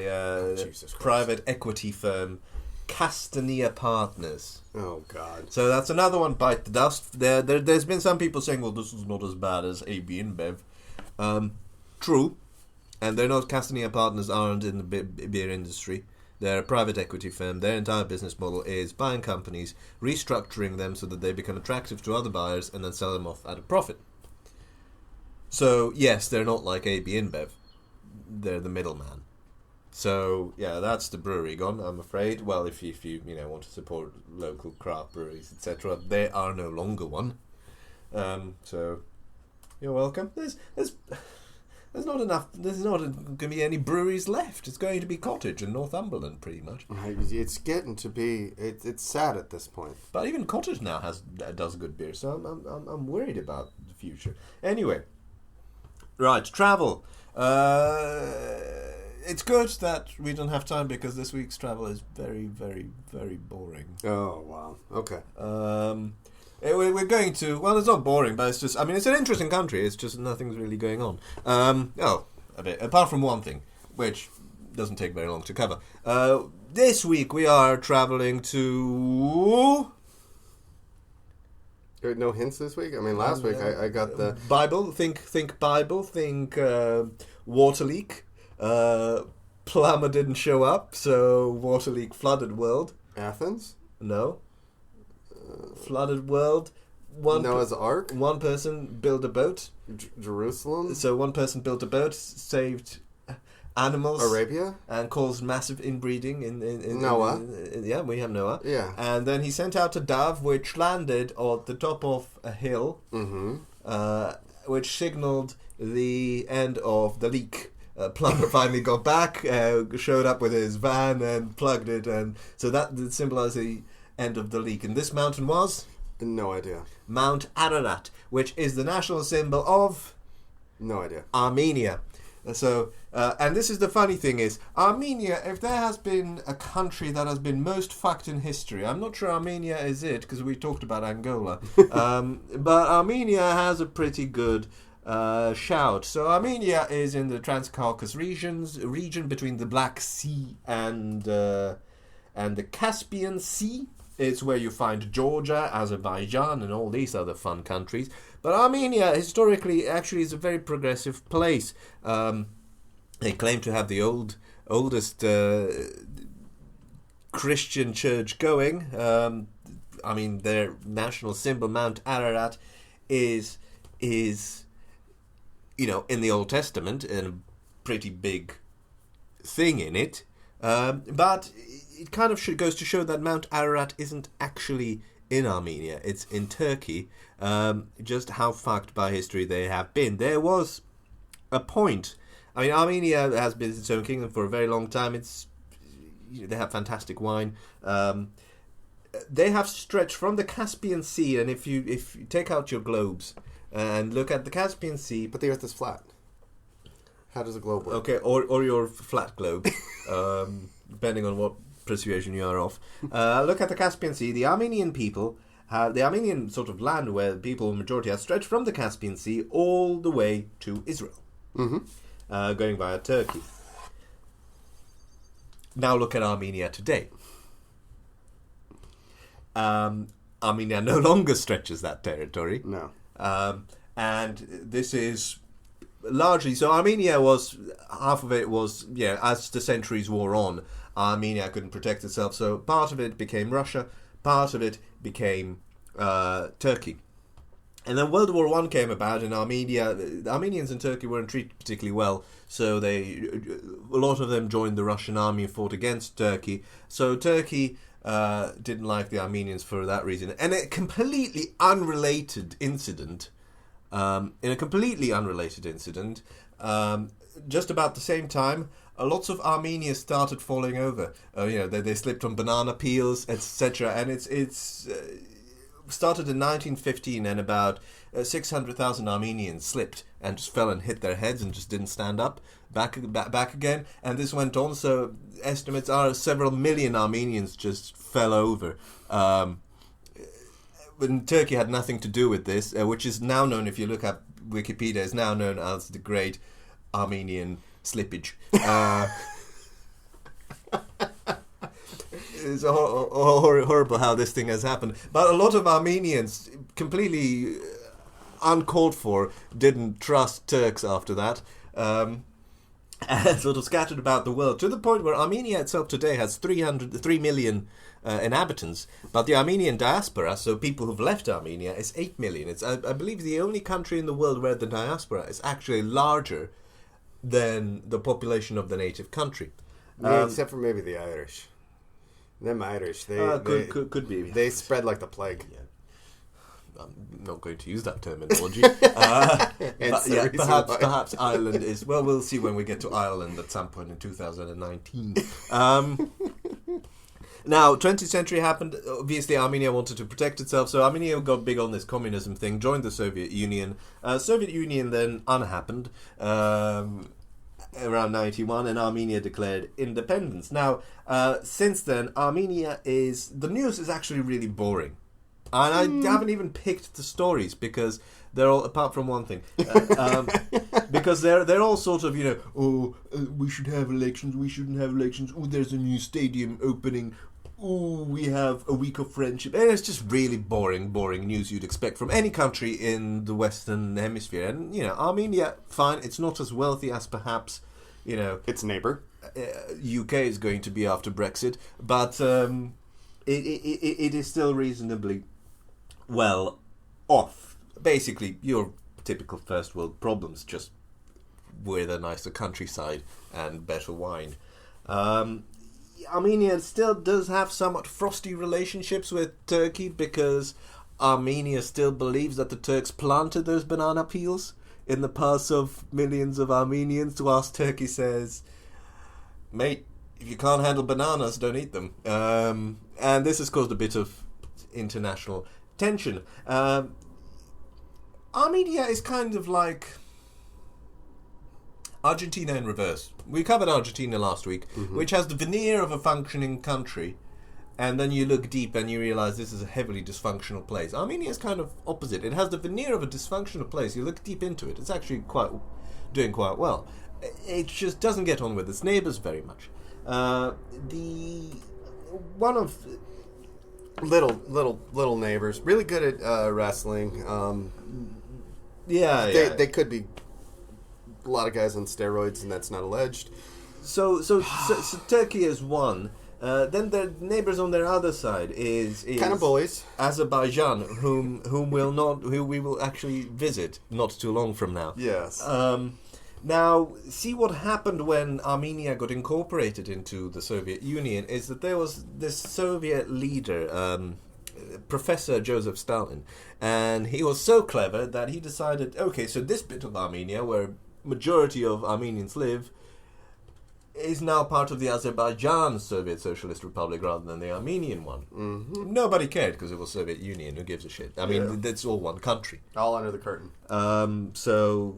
private equity firm Castania Partners. Oh, God. So that's another one, bite the dust. There's been some people saying, well, this is not as bad as AB InBev. True. And they're not, Castania Partners aren't in the beer industry. They're a private equity firm. Their entire business model is buying companies, restructuring them so that they become attractive to other buyers, and then sell them off at a profit. So, yes, they're not like AB InBev. They're the middleman. So, yeah, that's the brewery gone, I'm afraid. Well, if you want to support local craft breweries, etc., they are no longer one. So, you're welcome. There's not enough. There's not going to be any breweries left. It's going to be Cottage in Northumberland, pretty much. It's getting to be. It's sad at this point. But even Cottage now does good beer, so I'm worried about the future. Anyway, right, travel. It's good that we don't have time because this week's travel is very, very, very boring. Oh, wow. Okay. We're going to... Well, it's not boring, but it's just... I mean, it's an interesting country. It's just nothing's really going on. A bit. Apart from one thing, which doesn't take very long to cover. This week we are traveling to... No hints this week? I mean, last week I got the... Bible. Think Bible. Think water leak. Plumber didn't show up, so water leak, flooded world. Athens? No. Flooded world. Noah's Ark? One person built a boat. Jerusalem? So one person built a boat, saved animals. Arabia? And caused massive inbreeding in Noah. Yeah, we have Noah. Yeah. And then he sent out a dove, which landed at the top of a hill, which signaled the end of the leak. Plumber finally got back, showed up with his van and plugged it, and so that symbolized the end of the leak. And this mountain was? No idea. Mount Ararat, which is the national symbol of? No idea. Armenia. So, and this is the funny thing is, Armenia, if there has been a country that has been most fucked in history, I'm not sure Armenia is it, because we talked about Angola, but Armenia has a pretty good shout. So Armenia is in the Transcaucasus region between the Black Sea and the Caspian Sea. It's where you find Georgia, Azerbaijan, and all these other fun countries. But Armenia, historically, actually is a very progressive place. They claim to have the oldest Christian church going. I mean, their national symbol, Mount Ararat, is in the Old Testament, and a pretty big thing in it. But it kind of goes to show that Mount Ararat isn't actually in Armenia. It's in Turkey. Just how fucked by history they have been. There was a point. I mean, Armenia has been its own kingdom for a very long time. They have fantastic wine. They have stretched from the Caspian Sea, and if you take out your globes and look at the Caspian Sea... But the Earth is flat. How does a globe work? Okay, or your flat globe, depending on what persuasion you are of. Look at the Caspian Sea. The Armenian people, the Armenian sort of land where the people majority are stretched from the Caspian Sea all the way to Israel, going via Turkey. Now look at Armenia today. Armenia no longer stretches that territory. No. And this is largely... So Armenia was... Half of it was... Yeah, as the centuries wore on, Armenia couldn't protect itself. So part of it became Russia. Part of it became Turkey. And then World War I came about, and the Armenians in Turkey weren't treated particularly well. So a lot of them joined the Russian army and fought against Turkey. So Turkey... didn't like the Armenians for that reason. And a completely unrelated incident, just about the same time, lots of Armenia started falling over. They slipped on banana peels, etc. And it's started in 1915, and about 600,000 Armenians slipped and just fell and hit their heads and just didn't stand up back again. And this went on, so estimates are several million Armenians just fell over. When Turkey had nothing to do with this, which is now known, if you look up Wikipedia, is now known as the Great Armenian Slippage. It's horrible how this thing has happened. But a lot of Armenians, completely uncalled for, didn't trust Turks after that. And sort of scattered about the world, to the point where Armenia itself today has 3 million inhabitants, but the Armenian diaspora, so people who've left Armenia, is 8 million. It's, I believe, the only country in the world where the diaspora is actually larger than the population of the native country. Yeah, except for maybe the Irish. Them Irish, could be. They spread like the plague. Yeah. I'm not going to use that terminology. Perhaps Ireland is... Well, we'll see when we get to Ireland at some point in 2019. Now, 20th century happened. Obviously, Armenia wanted to protect itself, so Armenia got big on this communism thing, joined the Soviet Union. Soviet Union then unhappened around 91, and Armenia declared independence. Now, since then, Armenia is... The news is actually really boring. And I haven't even picked the stories, because they're all, apart from one thing, because they're all sort of, we should have elections, we shouldn't have elections, there's a new stadium opening, we have a week of friendship, and it's just really boring news you'd expect from any country in the Western Hemisphere. And, Armenia, fine, it's not as wealthy as perhaps, its neighbor. UK is going to be after Brexit, but it is still reasonably well off. Basically, your typical first world problems, just with a nicer countryside and better wine. Armenia still does have somewhat frosty relationships with Turkey because Armenia still believes that the Turks planted those banana peels in the paths of millions of Armenians, whilst Turkey says, mate, if you can't handle bananas, don't eat them. And this has caused a bit of international tension. Armenia is kind of like Argentina in reverse. We covered Argentina last week, which has the veneer of a functioning country, and then you look deep and you realize this is a heavily dysfunctional place. Armenia is kind of opposite. It has the veneer of a dysfunctional place. You look deep into it, it's actually doing quite well. It just doesn't get on with its neighbours very much. One of little neighbors, really good at wrestling. They could be a lot of guys on steroids, and that's not alleged. So Turkey is one. Then their neighbors on their other side is kind of bullies. Azerbaijan, whom we will actually visit not too long from now. Yes. Now, see what happened when Armenia got incorporated into the Soviet Union is that there was this Soviet leader, Professor Joseph Stalin, and he was so clever that he decided, okay, so this bit of Armenia, where majority of Armenians live, is now part of the Azerbaijan Soviet Socialist Republic rather than the Armenian one. Mm-hmm. Nobody cared because it was Soviet Union. Who gives a shit? I mean, it's all one country. All under the curtain. So,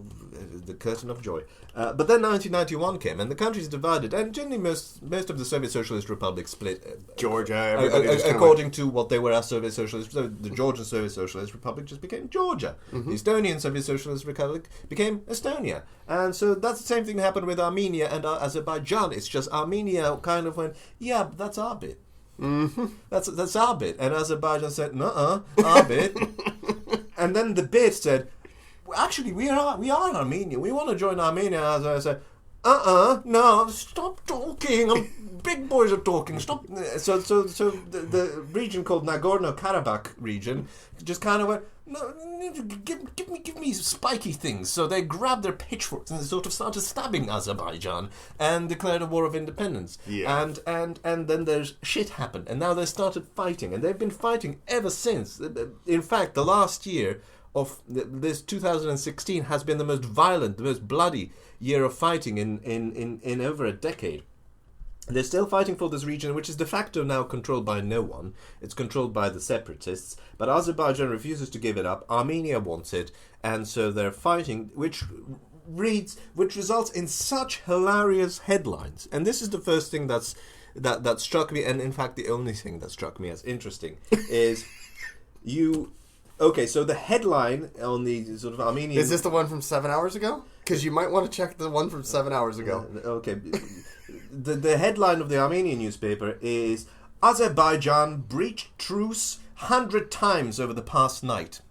the curtain of joy. But then 1991 came, and the countries divided, and generally most of the Soviet Socialist Republics split. Georgia, according to what they were as Soviet Socialist. So the Georgian Soviet Socialist Republic just became Georgia. Mm-hmm. The Estonian Soviet Socialist Republic became Estonia. And so that's the same thing that happened with Armenia and Azerbaijan. It's just Armenia kind of went, yeah, but that's our bit. Mm-hmm. That's our bit. And Azerbaijan said, nuh-uh, our bit. And then the bit said, actually, we are Armenia. We want to join Armenia. As I said, no, stop talking. Big boys are talking. Stop. So the region called Nagorno-Karabakh region just kind of went, no, give me spiky things. So they grabbed their pitchforks and they sort of started stabbing Azerbaijan and declared a war of independence. Yeah. And then there's shit happened, and now they started fighting, and they've been fighting ever since. In fact, the last year of this 2016 has been the most violent, the most bloody year of fighting in over a decade. They're still fighting for this region, which is de facto now controlled by no one. It's controlled by the separatists, but Azerbaijan refuses to give it up. Armenia wants it, and so they're fighting, which results in such hilarious headlines. And this is the first thing that struck me, and in fact the only thing that struck me as interesting is Okay, so the headline on the sort of Armenian... Is this the one from 7 hours ago? Because you might want to check the one from 7 hours ago. Okay. The headline of the Armenian newspaper is Azerbaijan breached truce 100 times over the past night.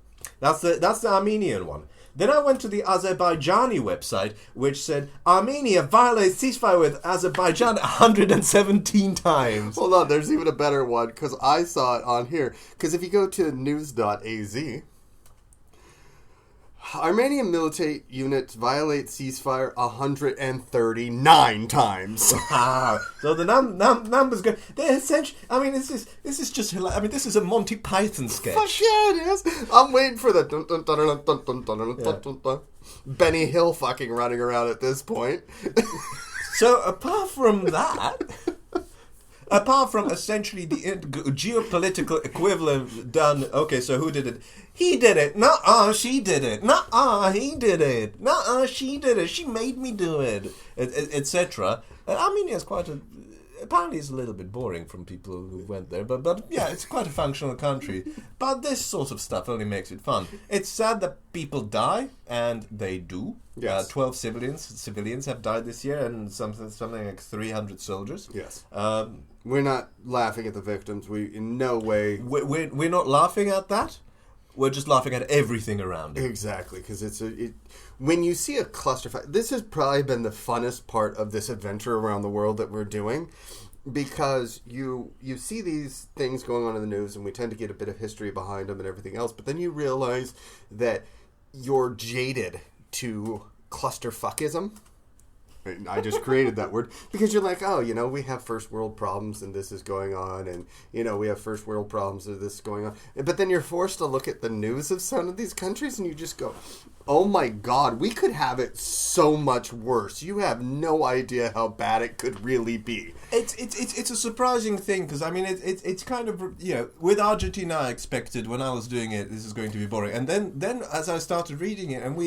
That's the Armenian one. Then I went to the Azerbaijani website, which said, Armenia violates ceasefire with Azerbaijan 117 times. Hold on, there's even a better one, because I saw it on here. Because if you go to news.az, Armenian military units violate ceasefire 139 times. So the numbers go. They're essentially. I mean, this is just. I mean, this is a Monty Python sketch. Fuck yeah, it is. I'm waiting for the dun, dun, dun, dun, dun, dun, dun, dun, dun, dun. Benny Hill fucking running around at this point. So apart from that. Apart from essentially the geopolitical equivalent done, okay, so who did it? He did it. Nuh-uh, she did it. Nuh-uh, he did it. Nuh-uh, she did it. She made me do it, etc. Armenia is quite apparently it's a little bit boring from people who went there, but yeah, it's quite a functional country. But this sort of stuff only makes it fun. It's sad that people die, and they do. Yes. 12 civilians have died this year, and something like 300 soldiers. Yes. We're not laughing at the victims. We in no way. We're not laughing at that. We're just laughing at everything around it. Exactly, because when you see a clusterfuck, this has probably been the funnest part of this adventure around the world that we're doing, because you see these things going on in the news, and we tend to get a bit of history behind them and everything else, but then you realize that you're jaded to clusterfuckism. I just created that word because you're like, oh, we have first world problems and this is going on, and we have first world problems and this is going on. But then you're forced to look at the news of some of these countries, and you just go, oh my God, we could have it so much worse. You have no idea how bad it could really be. It's a surprising thing, because I mean it's kind of, with Argentina I expected when I was doing it this is going to be boring, and then as I started reading it, and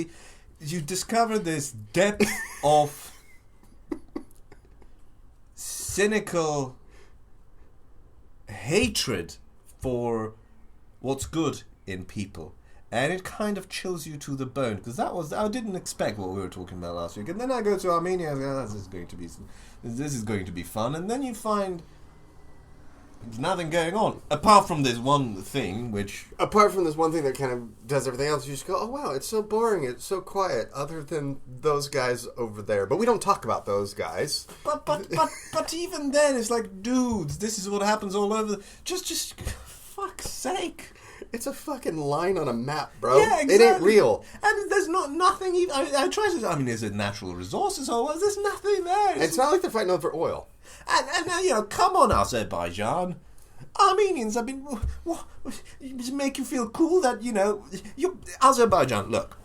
you discover this depth of cynical hatred for what's good in people, and it kind of chills you to the bone, because I didn't expect what we were talking about last week, and then I go to Armenia and go, this is going to be fun, and then you find there's nothing going on apart from this one thing that kind of does everything else. You just go, oh wow, it's so boring, it's so quiet, other than those guys over there. But we don't talk about those guys. But even then, it's like, dudes, this is what happens all over. Just fuck's sake. It's a fucking line on a map, bro. Yeah, exactly. It ain't real. And there's nothing even. I try to. I mean, is it natural resources or what? There's nothing there. It's not like they're fighting over oil. And come on, Azerbaijan. Armenians, I mean, does it make you feel cool that, Azerbaijan, look,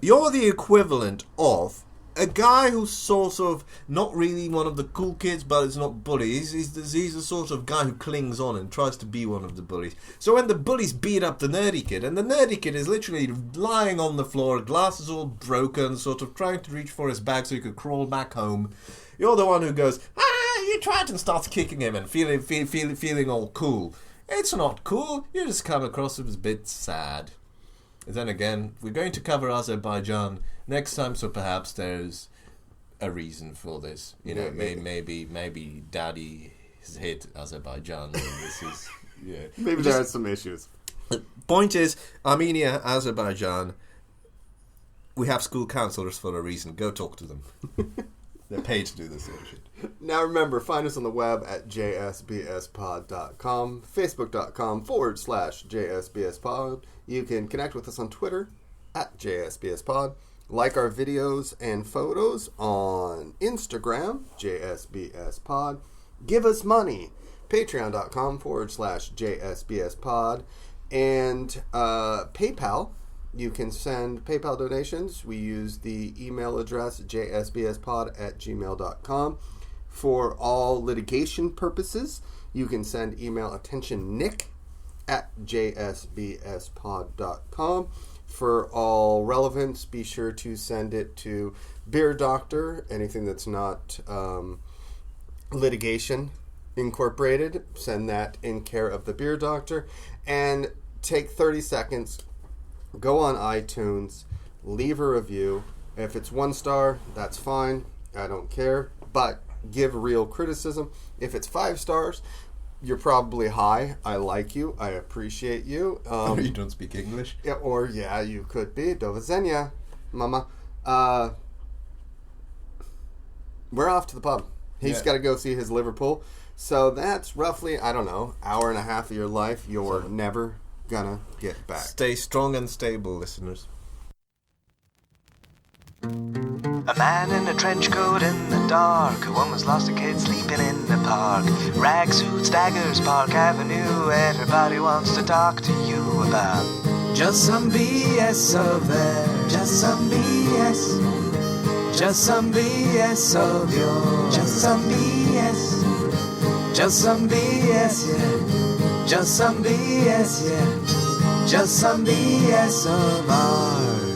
you're the equivalent of a guy who's sort of not really one of the cool kids, but it's not bully. He's the sort of guy who clings on and tries to be one of the bullies. So when the bullies beat up the nerdy kid, and the nerdy kid is literally lying on the floor, glasses all broken, sort of trying to reach for his bag so he could crawl back home, you're the one who goes, you tried, and starts kicking him and feeling all cool. It's not cool. You just come across as a bit sad. And then again, we're going to cover Azerbaijan next time, so perhaps there's a reason for this. Maybe Daddy has hit Azerbaijan. And this is maybe there are some issues. The point is, Armenia, Azerbaijan, we have school counselors for a reason. Go talk to them. They're paid to do this sort of shit. Now remember, find us on the web at jsbspod.com, facebook.com/jsbspod. You can connect with us on Twitter at jsbspod. Like our videos and photos on Instagram, jsbspod. Give us money, patreon.com/jsbspod. And PayPal. You can send PayPal donations. We use the email address jsbspod@gmail.com. For all litigation purposes, you can send email attentionnick@jsbspod.com. For all relevance, be sure to send it to Beer Doctor. Anything that's not litigation incorporated, send that in care of the Beer Doctor. And take 30 seconds. Go on iTunes, leave a review. If it's 1 star, that's fine. I don't care. But give real criticism. If it's 5 stars, you're probably high. I like you. I appreciate you. Or you don't speak English. Yeah, you could be. Do widzenia, mama. We're off to the pub. He's got to go see his Liverpool. So that's roughly, I don't know, hour and a half of your life you're never gonna get back. Stay strong and stable, listeners. A man in a trench coat in the dark. A woman's lost a kid sleeping in the park. Rag suits, daggers, Park Avenue. Everybody wants to talk to you about just some BS of theirs. Just some BS. Just some BS of yours. Just some BS. Just some BS, yeah. Just some BS, yeah. Just some BS of ours.